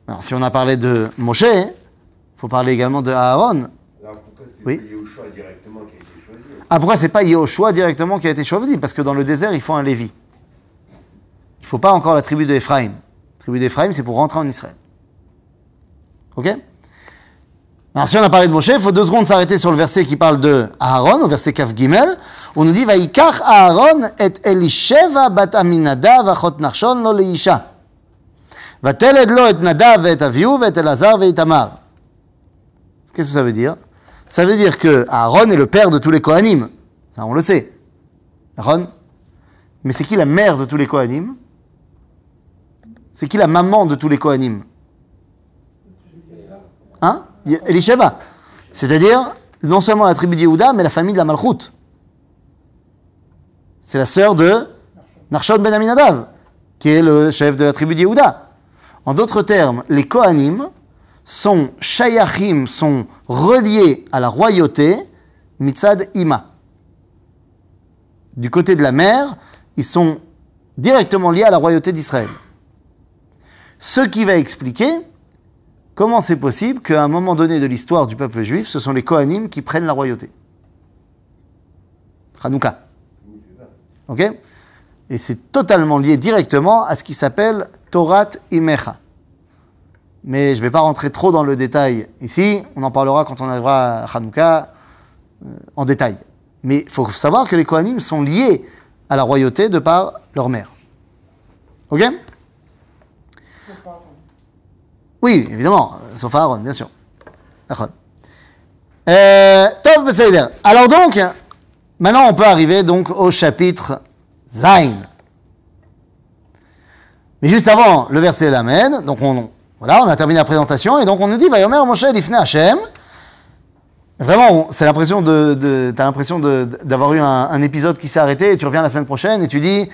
Alors, si on a parlé de Moshe, il faut parler également de Aaron. Alors pourquoi c'est Oui. pas Yehoshua directement qui a été choisi? Ah, pourquoi c'est pas Yehoshua directement qui a été choisi? Parce que dans le désert, il faut un Lévi. Il ne faut pas encore la tribu d'Éphraïm. La tribu d'Éphraïm, c'est pour rentrer en Israël. Ok? Alors, si on a parlé de Moshe, il faut 2 secondes s'arrêter sur le verset qui parle de Aaron, au verset Kaf Gimel. On nous dit, Vayikach Aaron et Elisheva bat Aminadav achot Nachshon lo leisha. Vateled lo et Nadav et Avihu et Elazar et Itamar. Qu'est-ce que ça veut dire? Ça veut dire que Aaron est le père de tous les Kohanim. Ça, on le sait. Aaron. Mais c'est qui la mère de tous les Kohanim? C'est qui la maman de tous les Kohanim? Hein? Elisheva. C'est-à-dire, non seulement la tribu d'Yehuda, mais la famille de la Malchut. C'est la sœur de Nachshon ben Aminadav, qui est le chef de la tribu d'Yehuda. En d'autres termes, les Kohanim sont shayachim, sont reliés à la royauté, mitzad ima. Du côté de la mère, ils sont directement liés à la royauté d'Israël. Ce qui va expliquer comment c'est possible qu'à un moment donné de l'histoire du peuple juif, ce sont les Kohanim qui prennent la royauté. Hanouka. Ok? Et c'est totalement lié directement à ce qui s'appelle Torat Imecha. Mais je ne vais pas rentrer trop dans le détail ici, on en parlera quand on arrivera à Hanouka en détail. Mais il faut savoir que les Kohanim sont liés à la royauté de par leur mère. Ok? Oui, évidemment, sauf Aaron, bien sûr. D'accord. Top, Besséder. Alors donc, maintenant on peut arriver donc au chapitre Zayn. Mais juste avant le verset Lamed, donc on a terminé la présentation, et donc on nous dit, Vayomer Moshe lifnei Hashem. Vraiment, c'est l'impression t'as l'impression d'avoir eu un épisode qui s'est arrêté, et tu reviens la semaine prochaine, et tu dis,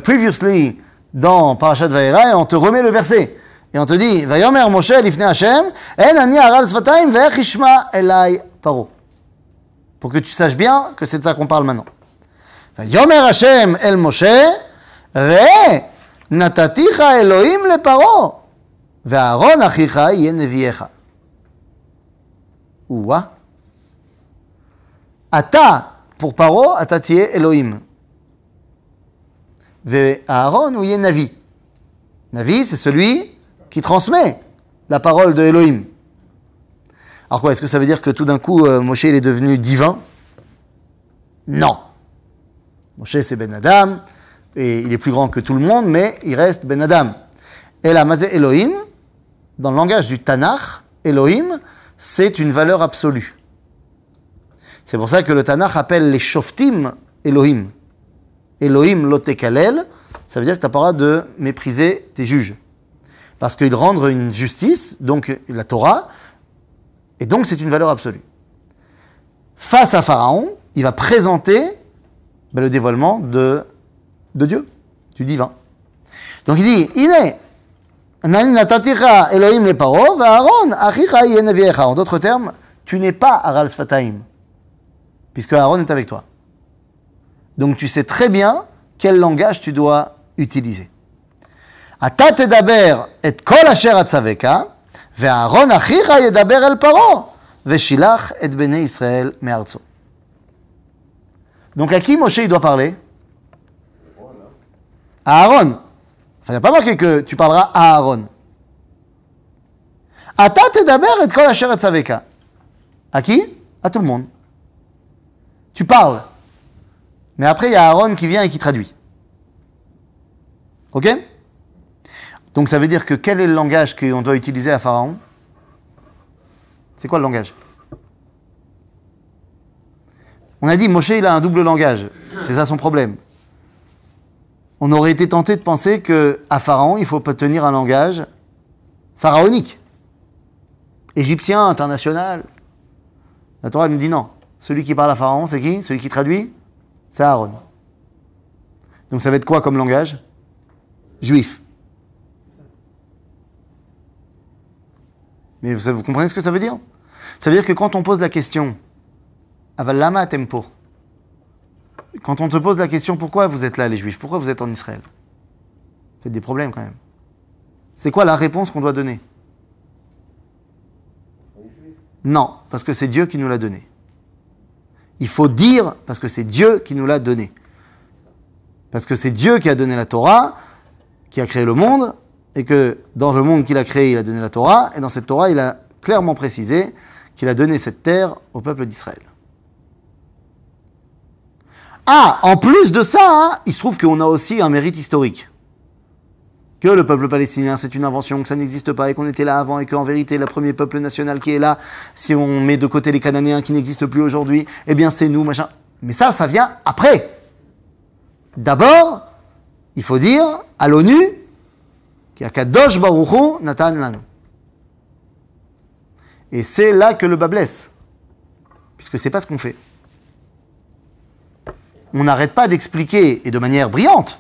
previously, dans Parashat Vayera, et on te remet le verset. Et on te dit, Vayomer Moshe lifnei Hashem, en ani aral svatayim ve'ech ishma elai paro. Pour que tu saches bien que c'est de ça qu'on parle maintenant. Vayomer Hashem el Moshe, re nataticha Elohim le paro, ve'aron achicha yeh neviecha. Ouah. Ata, pour paro, ata tieh Elohim. Ve'aron ou yeh navi. Navi, c'est celui qui transmet la parole de Elohim. Alors quoi, est-ce que ça veut dire que tout d'un coup, Moshe il est devenu divin? Non. Moshe c'est Ben Adam, et il est plus grand que tout le monde, mais il reste Ben Adam. Et la mazé Elohim, dans le langage du Tanakh, Elohim, c'est une valeur absolue. C'est pour ça que le Tanakh appelle les Shoftim Elohim. Elohim lo tekalel, ça veut dire que tu n'as pas le droit de mépriser tes juges. Parce qu'ils rendent une justice, donc la Torah, et donc c'est une valeur absolue. Face à Pharaon, il va présenter le dévoilement de Dieu, du divin. Donc il dit, Ine, nani nataticha Elohim le paro, ve'aron achicha yeh neviecha. En d'autres termes, tu n'es pas aral sfataim, puisque Aaron est avec toi. Donc tu sais très bien quel langage tu dois utiliser. אתה תדבר את כל אשר אצווך, ואהרון אחיך ידבר אל פרעה, ושילח את בני ישראל מארצו. Donc à qui Moshe il doit parler? À Aaron. Enfin, il n'y a pas marqué que tu parleras à Aaron. אתה תדבר את כל אשר אצווך. À qui? À tout le monde. Tu parles. Mais après, il y a Aaron qui vient et qui traduit. Ok? Donc ça veut dire que quel est le langage qu'on doit utiliser à Pharaon? C'est quoi le langage? On a dit, Moshe il a un double langage. C'est ça son problème. On aurait été tenté de penser qu'à Pharaon, il faut tenir un langage pharaonique. Égyptien, international. La Torah nous dit non. Celui qui parle à Pharaon, c'est qui? Celui qui traduit? C'est Aaron. Donc ça va être quoi comme langage? Juif. Mais vous comprenez ce que ça veut dire? Ça veut dire que quand on pose la question, Aval lama tempo, quand on te pose la question, pourquoi vous êtes là les Juifs? Pourquoi vous êtes en Israël? Ça fait des problèmes quand même. C'est quoi la réponse qu'on doit donner? Non, parce que c'est Dieu qui nous l'a donné. Il faut dire parce que c'est Dieu qui nous l'a donné. Parce que c'est Dieu qui a donné la Torah, qui a créé le monde, et que dans le monde qu'il a créé, il a donné la Torah, et dans cette Torah, il a clairement précisé qu'il a donné cette terre au peuple d'Israël. Ah, en plus de ça, il se trouve qu'on a aussi un mérite historique. que le peuple palestinien c'est une invention, que ça n'existe pas et qu'on était là avant et qu'en vérité le premier peuple national qui est là, si on met de côté les Cananéens qui n'existent plus aujourd'hui, eh bien c'est nous, machin. Mais ça vient après. D'abord, il faut dire à l'ONU qu'il y a Kadosh Baruch Hu Natan Lanu. Et c'est là que le bas blesse. Puisque c'est pas ce qu'on fait. On n'arrête pas d'expliquer, et de manière brillante,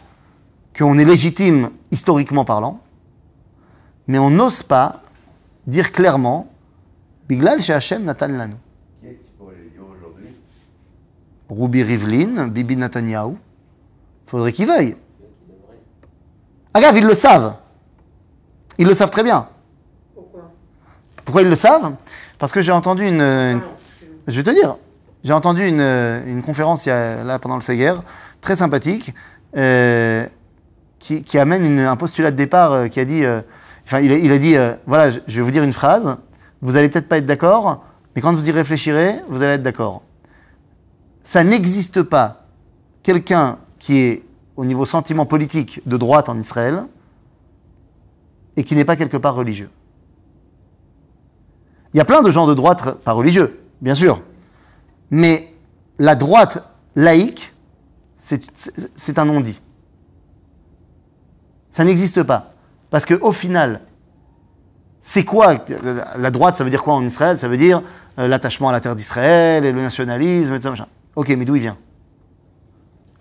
qu'on est légitime historiquement parlant, mais on n'ose pas dire clairement Biglal chez Hachem Natan Lanu. Qui est-ce qui pourrait le dire aujourd'hui? Rubi Rivlin, Bibi Netanyahu. Faudrait qu'ils veuillent. Agave, ils le savent. Ils le savent très bien. Pourquoi ils le savent? Parce que j'ai entendu je vais te dire. J'ai entendu une conférence là pendant le Séguer, très sympathique, qui amène un postulat de départ qui a dit, il a dit, voilà, je vais vous dire une phrase, vous allez peut-être pas être d'accord, mais quand vous y réfléchirez, vous allez être d'accord. Ça n'existe pas quelqu'un qui est au niveau sentiment politique de droite en Israël et qui n'est pas quelque part religieux. Il y a plein de gens de droite pas religieux, bien sûr. Mais la droite laïque, c'est un non-dit. Ça n'existe pas. Parce qu'au final, c'est quoi la droite, ça veut dire quoi en Israël? Ça veut dire l'attachement à la terre d'Israël et le nationalisme et tout ça, machin. Ok, mais d'où il vient?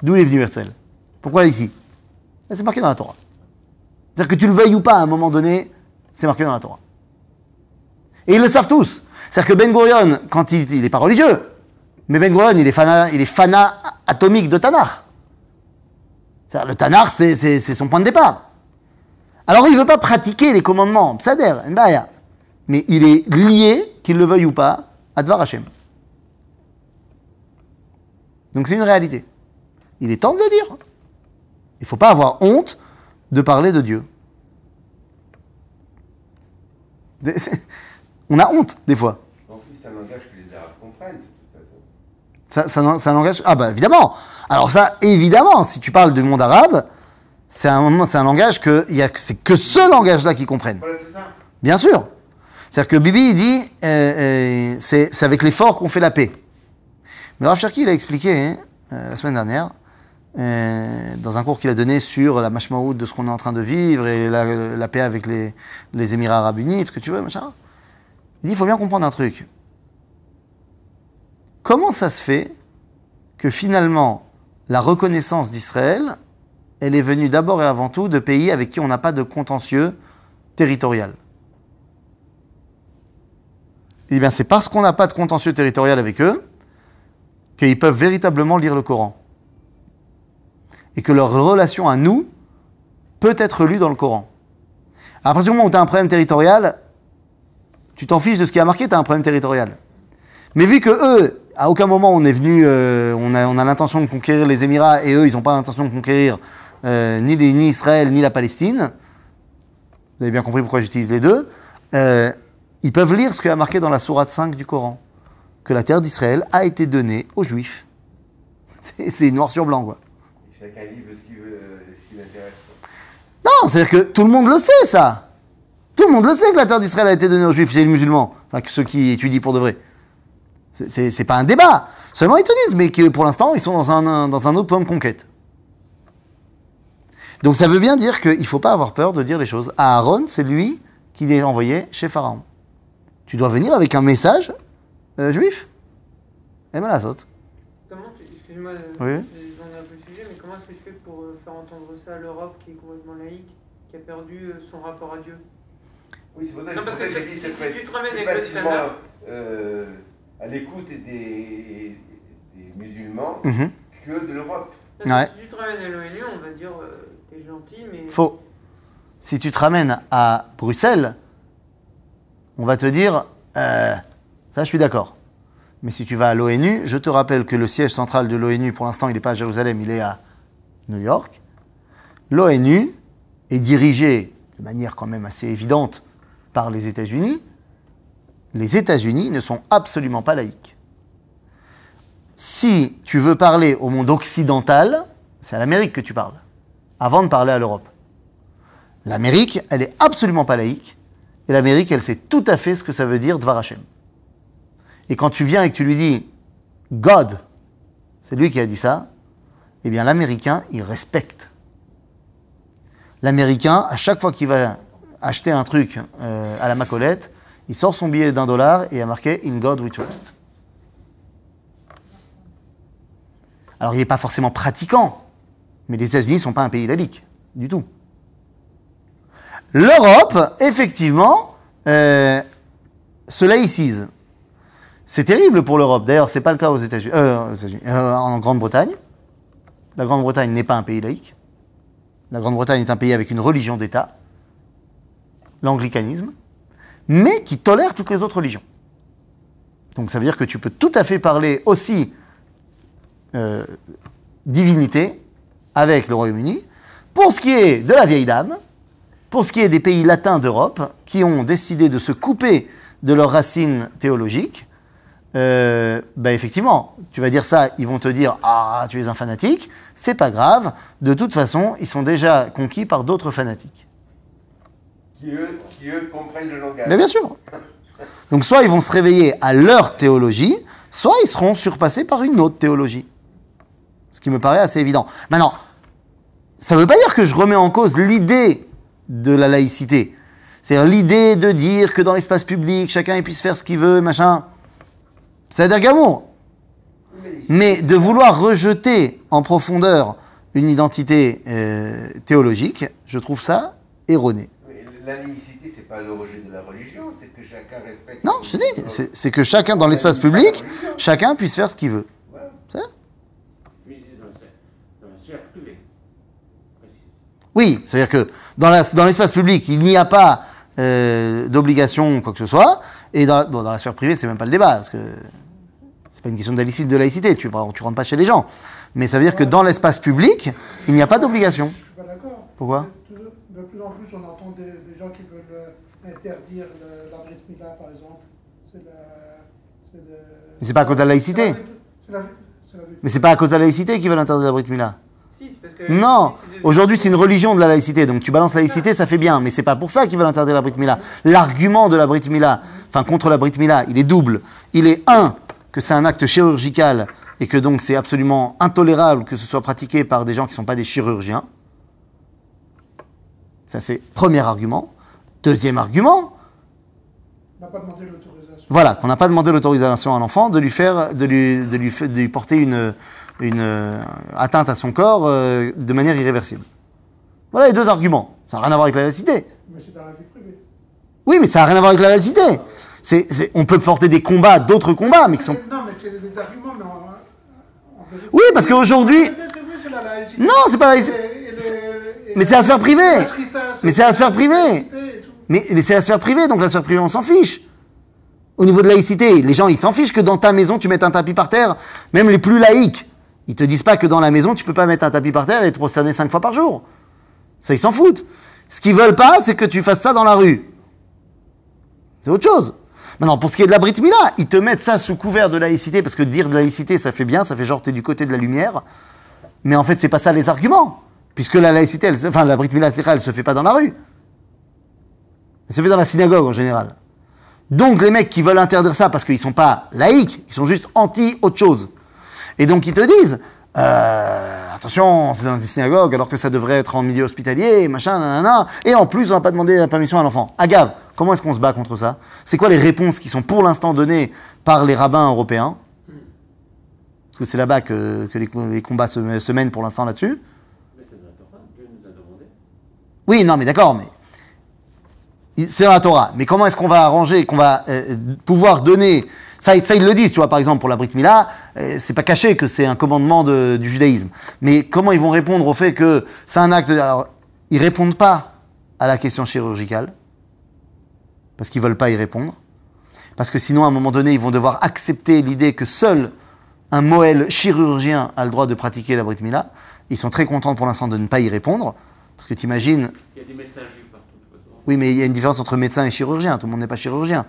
D'où il est venu Herzl? Pourquoi ici? C'est marqué dans la Torah. C'est-à-dire que tu le veuilles ou pas, à un moment donné, c'est marqué dans la Torah. Et ils le savent tous. C'est-à-dire que Ben Gurion, quand il n'est pas religieux, mais Ben Gurion, il est fanat atomique de Tanakh. C'est-à-dire, le Tanakh, c'est son point de départ. Alors, il ne veut pas pratiquer les commandements, Psader, Nbaya. Mais il est lié, qu'il le veuille ou pas, à Dvar Hashem. Donc, c'est une réalité. Il est temps de le dire. Il ne faut pas avoir honte de parler de Dieu. On a honte, des fois. En plus, c'est un langage que les Arabes comprennent, de toute façon. C'est un langage... Ah bah, évidemment. Alors ça, évidemment, si tu parles du monde arabe, c'est un langage c'est que ce langage-là qu'ils comprennent. Voilà, c'est ça. Bien sûr. C'est-à-dire que Bibi, il dit, c'est avec l'effort qu'on fait la paix. Mais Rav Cherki, il a expliqué, la semaine dernière, dans un cours qu'il a donné sur la mashmaout de ce qu'on est en train de vivre et la paix avec les Émirats Arabes Unis, ce que tu veux, machin. Il dit, il faut bien comprendre un truc. Comment ça se fait que finalement, la reconnaissance d'Israël, elle est venue d'abord et avant tout de pays avec qui on n'a pas de contentieux territorial? Eh bien, c'est parce qu'on n'a pas de contentieux territorial avec eux qu'ils peuvent véritablement lire le Coran. Et que leur relation à nous peut être lue dans le Coran. À partir du moment où tu as un problème territorial, tu t'en fiches de ce qui a marqué, tu as un problème territorial. Mais vu que eux, à aucun moment on est venu, on a l'intention de conquérir les Émirats et eux, ils n'ont pas l'intention de conquérir ni Israël ni la Palestine, vous avez bien compris pourquoi j'utilise les deux, ils peuvent lire ce qui a marqué dans la sourate 5 du Coran, que la terre d'Israël a été donnée aux Juifs. C'est noir sur blanc, quoi. Chacun livre ce qui l'intéresse. Non, c'est-à-dire que tout le monde le sait, ça. Tout le monde le sait que la terre d'Israël a été donnée aux Juifs et les musulmans. Enfin, que ceux qui étudient pour de vrai. C'est pas un débat. Seulement, ils te disent, mais que pour l'instant, ils sont dans un autre plan de conquête. Donc, ça veut bien dire qu'il ne faut pas avoir peur de dire les choses. Aaron, c'est lui qui est envoyé chez Pharaon. Tu dois venir avec un message juif. Et ben la saute. Excuse-moi, Oui. je vais demander un peu le sujet, mais comment est-ce que tu fais pour faire entendre ça à l'Europe qui est complètement laïque, qui a perdu son rapport à Dieu? Oui, c'est pour ça Non, parce que j'ai dit, si c'est tu te ramènes plus avec le facilement Tanakh, à l'écoute des musulmans Mhm. que de l'Europe. parce que Ouais. si tu te ramènes à l'ONU, on va dire t'es gentil, mais... Faux. Si tu te ramènes à Bruxelles, on va te dire, ça je suis d'accord. Mais si tu vas à l'ONU, je te rappelle que le siège central de l'ONU, pour l'instant, il n'est pas à Jérusalem, il est à New York. L'ONU est dirigée de manière quand même assez évidente par les États-Unis. Les États-Unis ne sont absolument pas laïques. Si tu veux parler au monde occidental, c'est à l'Amérique que tu parles, avant de parler à l'Europe. L'Amérique, elle est absolument pas laïque. Et l'Amérique, elle sait tout à fait ce que ça veut dire Dvar Hashem. Et quand tu viens et que tu lui dis God, c'est lui qui a dit ça, eh bien l'Américain, il respecte. L'Américain, à chaque fois qu'il va acheter un truc à la Macolette, il sort son billet d'$1 et il a marqué In God we trust. Alors il n'est pas forcément pratiquant, mais les États-Unis ne sont pas un pays laïque, du tout. L'Europe, effectivement, se laïcise. C'est terrible pour l'Europe. D'ailleurs, ce n'est pas le cas aux États-Unis, en Grande-Bretagne. La Grande-Bretagne n'est pas un pays laïque. La Grande-Bretagne est un pays avec une religion d'État, l'anglicanisme, mais qui tolère toutes les autres religions. Donc ça veut dire que tu peux tout à fait parler aussi divinité avec le Royaume-Uni. Pour ce qui est de la vieille dame, pour ce qui est des pays latins d'Europe, qui ont décidé de se couper de leurs racines théologiques, effectivement, tu vas dire ça, ils vont te dire « Ah, tu es un fanatique », c'est pas grave, de toute façon, ils sont déjà conquis par d'autres fanatiques. Qui eux comprennent le langage. Mais bien sûr. Donc soit ils vont se réveiller à leur théologie, soit ils seront surpassés par une autre théologie. Ce qui me paraît assez évident. Maintenant, ça ne veut pas dire que je remets en cause l'idée de la laïcité. C'est-à-dire l'idée de dire que dans l'espace public, chacun puisse faire ce qu'il veut, machin. C'est-à-dire gamour. Mais de vouloir rejeter en profondeur une identité théologique, je trouve ça erroné. Mais la laïcité, c'est pas le rejet de la religion, c'est que chacun respecte... Non, je te dis, c'est que chacun, dans l'espace public, chacun puisse faire ce qu'il veut. Voilà. C'est ça ? Oui, dans la sphère privée. Précise. Oui, c'est-à-dire que dans l'espace public, il n'y a pas d'obligation ou quoi que ce soit, et dans la sphère privée, c'est même pas le débat, parce que c'est pas une question de laïcité, tu rentres pas chez les gens. Mais ça veut dire que dans l'espace public, il n'y a pas d'obligation. Je suis pas d'accord. Pourquoi ? De plus en plus, on entend des gens qui veulent interdire la Brit Mila, par exemple. Mais c'est pas à cause de la laïcité. Mais c'est pas à cause de la laïcité qu'ils veulent interdire la Brit Mila. Si, c'est parce que Non, aujourd'hui c'est une religion de la laïcité, donc tu balances la laïcité, ça fait bien, mais c'est pas pour ça qu'ils veulent interdire la Brit Mila. L'argument de la Brit Mila, enfin contre la Brit Mila, il est double. Il est que c'est un acte chirurgical et que donc c'est absolument intolérable que ce soit pratiqué par des gens qui ne sont pas des chirurgiens. Ça c'est premier argument. Deuxième argument, on n'a pas demandé l'autorisation. voilà, qu'on n'a pas demandé l'autorisation à l'enfant de lui porter une atteinte à son corps de manière irréversible. Voilà les deux arguments. Ça n'a rien à voir avec la laïcité. Mais c'est dans la vie privée. Oui, mais ça n'a rien à voir avec la laïcité. On peut porter des combats, d'autres combats, mais qui sont... Non, mais c'est des arguments, mais Oui, parce qu'aujourd'hui... c'est la laïcité. Non, c'est pas la laïcité. Mais c'est la sphère privée. Mais c'est la sphère privée. Mais c'est la sphère privée, donc la sphère privée, on s'en fiche. Au niveau de laïcité, les gens, ils s'en fichent que dans ta maison, tu mettes un tapis par terre, même les plus laïcs. Ils te disent pas que dans la maison, tu peux pas mettre un tapis par terre et te prosterner 5 fois par jour. Ça, ils s'en foutent. Ce qu'ils veulent pas, c'est que tu fasses ça dans la rue. C'est autre chose. Maintenant, pour ce qui est de la Brit Mila, ils te mettent ça sous couvert de laïcité, parce que dire de laïcité, ça fait bien, ça fait genre t'es du côté de la lumière. Mais en fait, c'est pas ça les arguments. Puisque la laïcité, la Brit Mila, elle se fait pas dans la rue. Elle se fait dans la synagogue en général. Donc les mecs qui veulent interdire ça parce qu'ils sont pas laïcs, ils sont juste anti-autre chose. Et donc ils te disent, attention, c'est dans des synagogues alors que ça devrait être en milieu hospitalier, machin, nanana. Et en plus, on va pas demander la permission à l'enfant. Agave, comment est-ce qu'on se bat contre ça? C'est quoi les réponses qui sont pour l'instant données par les rabbins européens? Parce que c'est là-bas que les combats se mènent pour l'instant là-dessus. Mais c'est dans la Torah, Dieu nous a demandé. Oui, non, mais d'accord, mais c'est dans la Torah. Mais comment est-ce qu'on va arranger, qu'on va pouvoir donner... Ça, ils le disent, tu vois, par exemple, pour la Brit Mila, c'est pas caché que c'est un commandement du judaïsme. Mais comment ils vont répondre au fait que c'est un acte... Alors, ils répondent pas à la question chirurgicale, parce qu'ils veulent pas y répondre. Parce que sinon, à un moment donné, ils vont devoir accepter l'idée que seul un moël chirurgien a le droit de pratiquer la Brit Mila. Ils sont très contents pour l'instant de ne pas y répondre. Parce que t'imagines... Il y a des médecins juifs partout. Oui, mais il y a une différence entre médecin et chirurgien. Tout le monde n'est pas chirurgien.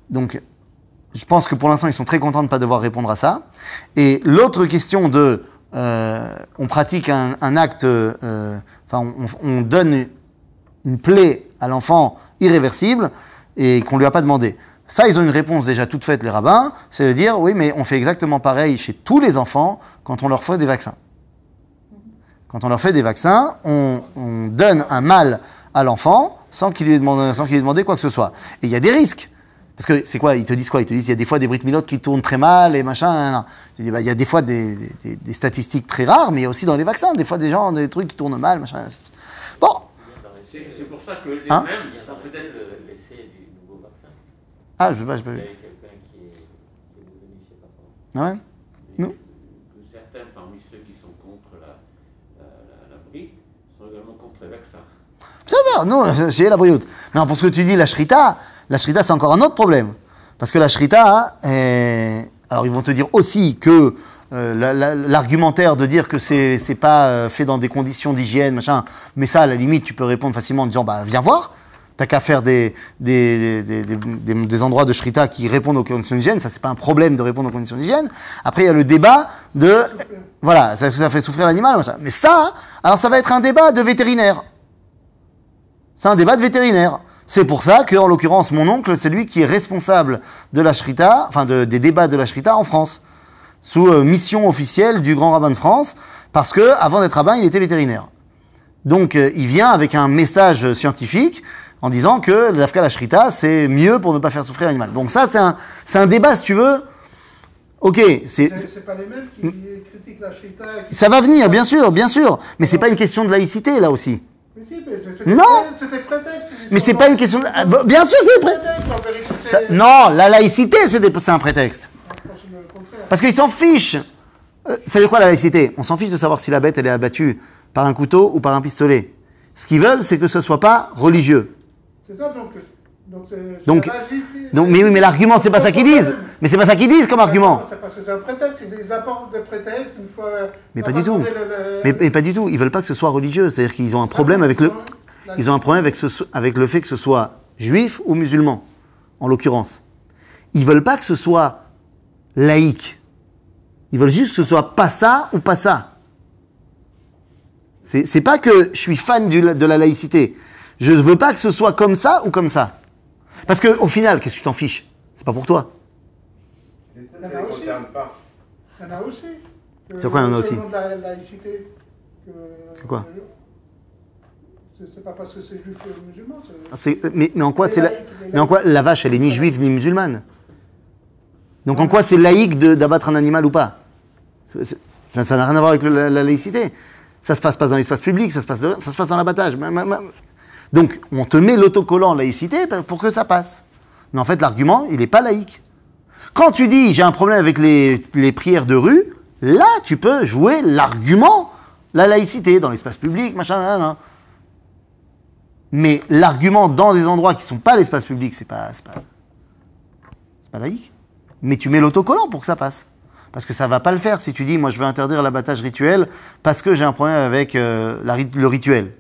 Donc, je pense que pour l'instant, ils sont très contents de ne pas devoir répondre à ça. Et l'autre question de... on pratique un acte... on donne une plaie à l'enfant irréversible et qu'on ne lui a pas demandé. Ça, ils ont une réponse déjà toute faite, les rabbins, c'est de dire, oui, mais on fait exactement pareil chez tous les enfants quand on leur fait des vaccins. Quand on leur fait des vaccins, on donne un mal à l'enfant sans qu'il lui ait demandé quoi que ce soit. Et il y a des risques. Parce que c'est quoi? Ils te disent quoi? Ils te disent il y a des fois des brit milotes qui tournent très mal et machin. Non. Il y a des fois des statistiques très rares, mais il y a aussi dans les vaccins, des fois des gens, des trucs qui tournent mal, machin. Bon. C'est pour ça que les Hein? mêmes, Il y a peut-être l'essai du nouveau vaccin. Ah, je sais pas. C'est quelqu'un qui est devenu, je sais pas quoi. Ah ouais? Non. que certains parmi ceux qui sont contre la brite sont également contre les vaccins. Ça va, non, c'est la brioute. Non, pour ce que tu dis, la shrita, c'est encore un autre problème. Parce que la shrita, alors ils vont te dire aussi que l'argumentaire de dire que c'est pas fait dans des conditions d'hygiène, machin, mais ça, à la limite, tu peux répondre facilement en disant, bah, viens voir. T'as qu'à faire des endroits de shrita qui répondent aux conditions d'hygiène. Ça, c'est pas un problème de répondre aux conditions d'hygiène. Après, il y a le débat de, voilà, ça fait souffrir l'animal, machin. Mais ça, alors ça va être un débat de vétérinaire. C'est un débat de vétérinaire. C'est pour ça que, en l'occurrence, mon oncle, c'est lui qui est responsable de la shrita, enfin des débats de la shrita en France, sous mission officielle du grand rabbin de France, parce que avant d'être rabbin, il était vétérinaire. Donc, il vient avec un message scientifique en disant que l'afka la shrita, c'est mieux pour ne pas faire souffrir l'animal. Donc ça, c'est un débat, si tu veux. Ok, C'est pas les mêmes qui critiquent la shrita. Ça va venir, bien sûr, mais c'est pas une question de laïcité là aussi. Mais si, mais c'était prétexte. Mais c'est pas une question de... Ah, bien sûr, c'est prétexte. En vérité, c'est Non, la laïcité, c'est un prétexte. le contraire. Parce qu'ils s'en fichent. Ça veut dire quoi la laïcité? On s'en fiche de savoir si la bête elle est abattue par un couteau ou par un pistolet. Ce qu'ils veulent, c'est que ce soit pas religieux. C'est ça, Donc, mais oui, mais l'argument, c'est pas ça qu'ils disent. Mais c'est pas ça qu'ils disent comme argument. C'est parce que c'est un prétexte. Ils apportent des prétextes une fois. Mais pas du tout. Mais pas du tout. Ils veulent pas que ce soit religieux. C'est-à-dire qu'ils ont un problème avec le. Ils ont un problème avec le fait que ce soit juif ou musulman, en l'occurrence. Ils veulent pas que ce soit laïque. Ils veulent juste que ce soit pas ça ou pas ça. C'est pas que je suis fan de la laïcité. Je ne veux pas que ce soit comme ça ou comme ça. Parce qu'au final, qu'est-ce que tu t'en fiches? C'est pas pour toi. Ça ne les concerne pas. Il y en a aussi. C'est quoi, il y en a aussi? Selon la laïcité. C'est quoi? C'est pas parce que c'est juif ou musulman. Mais en quoi mais en quoi la vache, elle est ni juive ni musulmane? Donc en quoi c'est laïque d'abattre un animal ou pas? Ça n'a rien à voir avec la laïcité. Ça se passe pas dans l'espace public, ça se passe dans l'abattage. Donc, on te met l'autocollant laïcité pour que ça passe. Mais en fait, l'argument, il n'est pas laïque. Quand tu dis, j'ai un problème avec les prières de rue, là, tu peux jouer l'argument, la laïcité, dans l'espace public, machin. Mais l'argument dans des endroits qui ne sont pas l'espace public, c'est pas laïque. Mais tu mets l'autocollant pour que ça passe. Parce que ça va pas le faire si tu dis, moi, je veux interdire l'abattage rituel parce que j'ai un problème avec le rituel.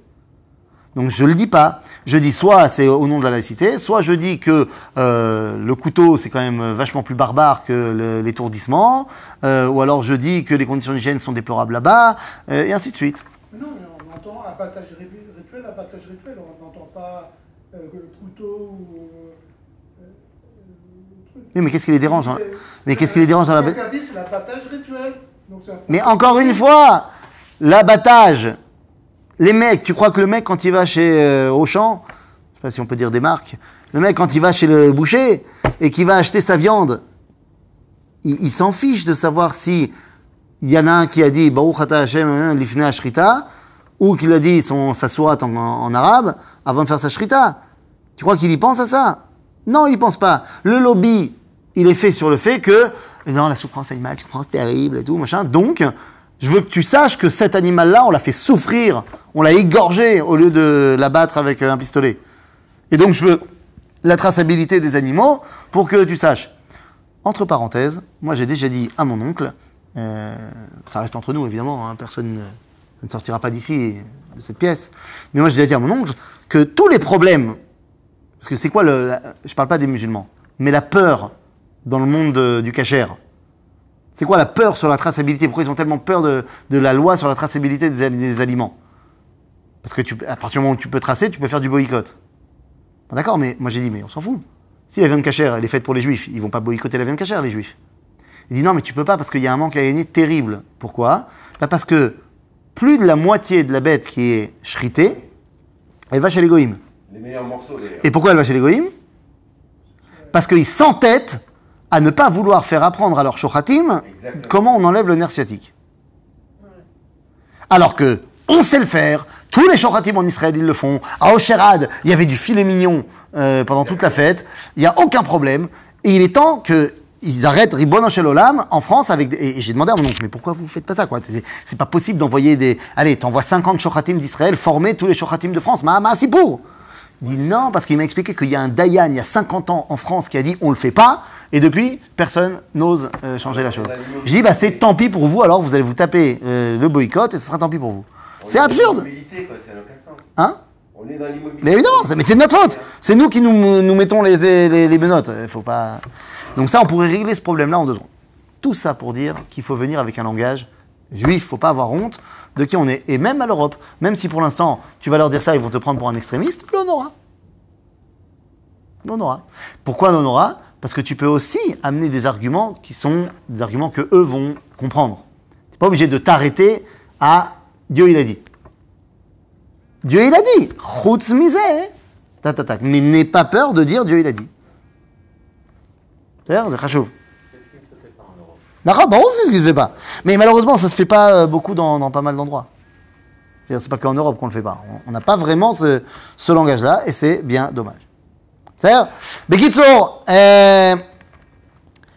Donc je le dis pas. Je dis soit c'est au nom de la laïcité, soit je dis que le couteau c'est quand même vachement plus barbare que l'étourdissement, ou alors je dis que les conditions d'hygiène sont déplorables là-bas, et ainsi de suite. Non, mais on entend abattage rituel, on n'entend pas couteau ou... Oui, mais qu'est-ce qui les dérange hein? Mais qu'est-ce qui les dérange dans la... L'interdit, c'est l'abattage rituel. Mais encore une fois, l'abattage... Les mecs, tu crois que le mec, quand il va chez Auchan, je sais pas si on peut dire des marques, le mec, quand il va chez le boucher et qu'il va acheter sa viande, il s'en fiche de savoir si il y en a un qui a dit Baruch Ata Hashem lifnei ashrita ou qu'il a dit sa sourate en arabe avant de faire sa shrita. Tu crois qu'il y pense à ça? Non, il y pense pas. Le lobby, il est fait sur le fait que non, la souffrance animale, tu comprends, c'est terrible et tout, machin. Donc, je veux que tu saches que cet animal-là, on l'a fait souffrir, on l'a égorgé au lieu de l'abattre avec un pistolet. Et donc, je veux la traçabilité des animaux pour que tu saches. Entre parenthèses, moi j'ai déjà dit à mon oncle, ça reste entre nous évidemment, hein, personne ne sortira pas d'ici, de cette pièce, mais moi j'ai déjà dit à mon oncle que tous les problèmes, parce que c'est quoi je parle pas des musulmans, mais la peur dans le monde du kasher. C'est quoi la peur sur la traçabilité? Pourquoi ils ont tellement peur de la loi sur la traçabilité des aliments? Parce que à partir du moment où tu peux tracer, tu peux faire du boycott. Bon, d'accord, mais moi j'ai dit, mais on s'en fout. Si la viande cachère, elle est faite pour les juifs, ils vont pas boycotter la viande cachère, les juifs. Il dit non, mais tu peux pas parce qu'il y a un manque à gagner terrible. Pourquoi? Parce que plus de la moitié de la bête qui est shritée, elle va chez les goïms. Les meilleurs morceaux d'ailleurs. Et pourquoi elle va chez les goïms? Parce qu'ils s'entêtent à ne pas vouloir faire apprendre à leurs shochatim comment on enlève le nerf sciatique. Alors que on sait le faire, tous les shochatim en Israël ils le font. À Osherad, il y avait du filet mignon pendant toute la fête, il n'y a aucun problème. Et il est temps qu'ils arrêtent Ribono Shel Olam en France avec et j'ai demandé à mon oncle, mais pourquoi vous faites pas ça quoi? C'est pas possible d'envoyer des... Allez, t'envoies 50 shochatim d'Israël, former tous les shochatim de France. C'est pour. Il dit non, parce qu'il m'a expliqué qu'il y a un Dayan, il y a 50 ans en France, qui a dit on le fait pas, et depuis, personne n'ose changer la chose. J'ai dit, c'est tant pis pour vous, alors vous allez vous taper le boycott, et ce sera tant pis pour vous. C'est absurde. On est dans l'immobilité, quoi, ça n'a aucun sens. Hein? On est dans l'immobilité. Mais évidemment, mais c'est de notre faute. C'est nous qui nous mettons les menottes. Faut pas... Donc ça, on pourrait régler ce problème-là en 2 secondes. Tout ça pour dire qu'il faut venir avec un langage juif, faut pas avoir honte de qui on est. Et même à l'Europe, même si pour l'instant, tu vas leur dire ça, ils vont te prendre pour un extrémiste, l'on aura. Pourquoi l'on aura? Parce que tu peux aussi amener des arguments qui sont des arguments que eux vont comprendre. Tu n'es pas obligé de t'arrêter à Dieu il a dit. Dieu il a dit. Chutz miseh. Mais n'aie pas peur de dire Dieu il a dit. C'est-à-dire, c'est chachouv. C'est ce qui ne se fait pas en Europe. D'accord, bon, c'est ce qui ne se fait pas. Mais malheureusement, ça ne se fait pas beaucoup dans pas mal d'endroits. C'est pas qu'en Europe qu'on ne le fait pas. On n'a pas vraiment ce langage-là, et c'est bien dommage. C'est-à-dire, Bekitsour,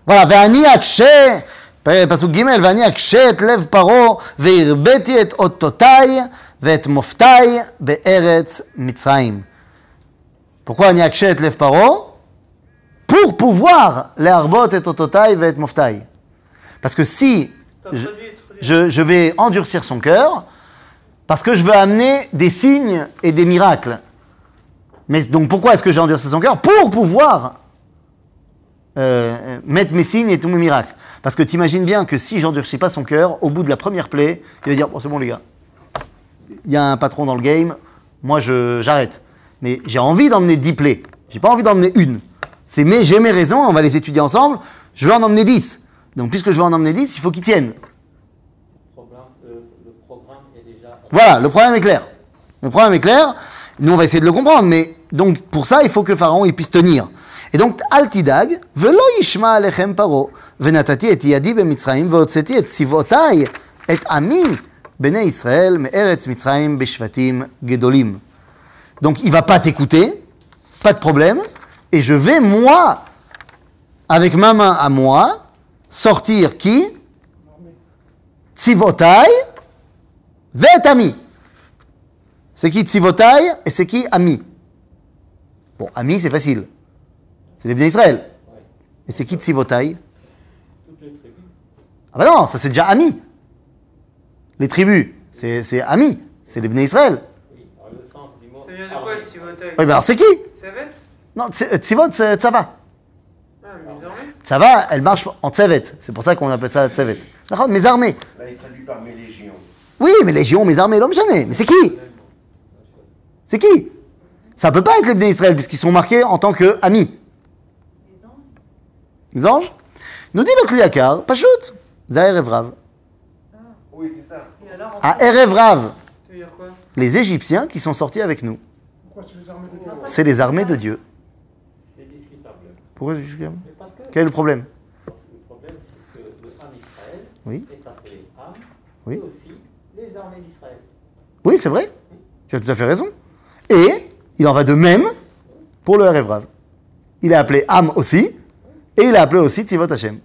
voilà, ואני אקשה, פסוק ג' ואני אקשה את לב פרעה והרביתי את אותותיי ואת מופתיי בארץ מצרים. Pourquoi אני אקשה את לב פרעה? Pour pouvoir להרבות את אותותיי ואת מופתיי. Parce que si je vais endurcir son cœur, parce que je veux amener des signes et des miracles. Mais donc pourquoi est-ce que j'ai endurci son cœur? Pour pouvoir mettre mes signes et tous mes miracles. Parce que tu imagines bien que si j'endurcis pas son cœur, au bout de la première plaie, il va dire bon, c'est bon les gars, il y a un patron dans le game, moi j'arrête. Mais j'ai envie d'emmener 10 plaies, j'ai pas envie d'emmener une. J'ai mes raisons, on va les étudier ensemble, je veux en emmener 10. Donc puisque je veux en emmener 10, il faut qu'ils tiennent. Le programme est déjà... Voilà, le problème est clair. Le problème est clair. Nous, on va essayer de le comprendre, mais donc pour ça, il faut que Pharaon il puisse tenir. Et donc, Al Tidag, velo yishma alechem paro, venatati et yadi b'mitzrayim, veotzeti et sivotai et ami bnei Israël me'eretz Mitzrayim b'shvatim gedolim. Donc, il va pas t'écouter, pas de problème, et je vais moi, avec ma main à moi, sortir qui? Tzivotai ve'et ami. C'est qui Tzivotai et c'est qui Ami? Bon, Ami, c'est facile. C'est les Bnei Israël. Et c'est qui Tzivotai? Toutes les tribus. Ah bah non, ça c'est déjà Ami. Les tribus, c'est Ami. C'est les Bnei Israël. Oui, dans le sens du mot... Ça vient de quoi, Tzivotai? Oui, ben alors c'est qui? Savet? Non, Tzivot, c'est Tzava. Ah, mes armées? Tzava, elle marche en Tzevet. C'est pour ça qu'on appelle ça Tzevet. D'accord, mes armées. Là, il traduit par mes légions. Oui, mes légions, mes armées, l'homme gêné. Mais c'est qui? C'est qui? Ça peut pas être les Bnei Israël, puisqu'ils sont marqués en tant qu'amis. Les anges? Nous dit le Kliakar, Pachout, Za Erev Rav. Oui, c'est ça. Et alors, À Erev Rav, ça veut dire quoi? les Égyptiens qui sont sortis avec nous. Pourquoi c'est les armées de Dieu? C'est les armées de Dieu. C'est discutable. Pourquoi c'est discutable? Mais parce que... Quel est le problème? Parce que le problème, c'est que le Ham Israël Oui. est appelé Ham, Oui. et aussi les armées d'Israël. Oui, c'est vrai. Tu as tout à fait raison. Et il en va de même pour le Erev Rav. Il est appelé Am aussi, et il est appelé aussi Tzivot Hashem.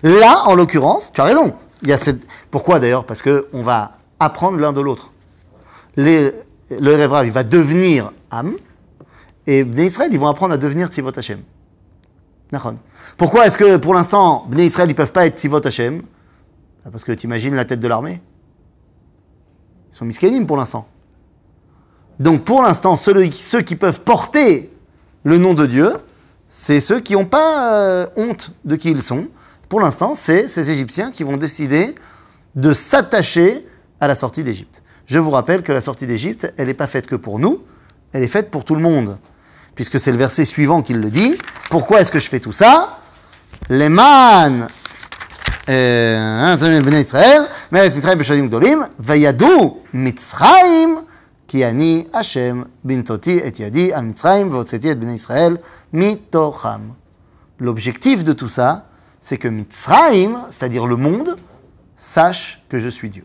Là, en l'occurrence, tu as raison. Il y a cette... Pourquoi d'ailleurs? Parce qu'on va apprendre l'un de l'autre. Le Erev Rav, il va devenir Am, et Bnei Israël, ils vont apprendre à devenir Tzivot Hashem. Nachon. Pourquoi est-ce que pour l'instant, Bnei Israël, ils ne peuvent pas être Tzivot Hashem? Parce que tu imagines la tête de l'armée. Ils sont miskénim pour l'instant. Donc pour l'instant, ceux qui peuvent porter le nom de Dieu, c'est ceux qui n'ont pas honte de qui ils sont. Pour l'instant, c'est ces Égyptiens qui vont décider de s'attacher à la sortie d'Égypte. Je vous rappelle que la sortie d'Égypte, elle n'est pas faite que pour nous, elle est faite pour tout le monde. Puisque c'est le verset suivant qui le dit. Pourquoi est-ce que je fais tout ça? Leman bnei Israël, me'eret Mitzrayim b'shodim gdolim, vayadu Mitzrayim, ki ani Hashem bintoti et yadi al Mitzrayim v'hotzeti et bnei Israël mitocham. L'objectif de tout ça, c'est que Mitzrayim, c'est-à-dire le monde, sache que je suis Dieu.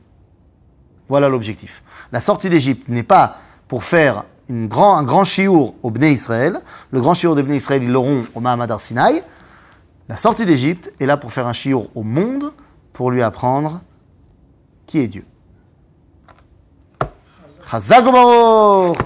Voilà l'objectif. La sortie d'Égypte n'est pas pour faire un grand chiour au Bnei Israël. Le grand chiour des Bnei Israël, ils l'auront au Mahamad Har Sinaï. La sortie d'Égypte est là pour faire un chiour au monde, pour lui apprendre qui est Dieu. Chazak u'baruch.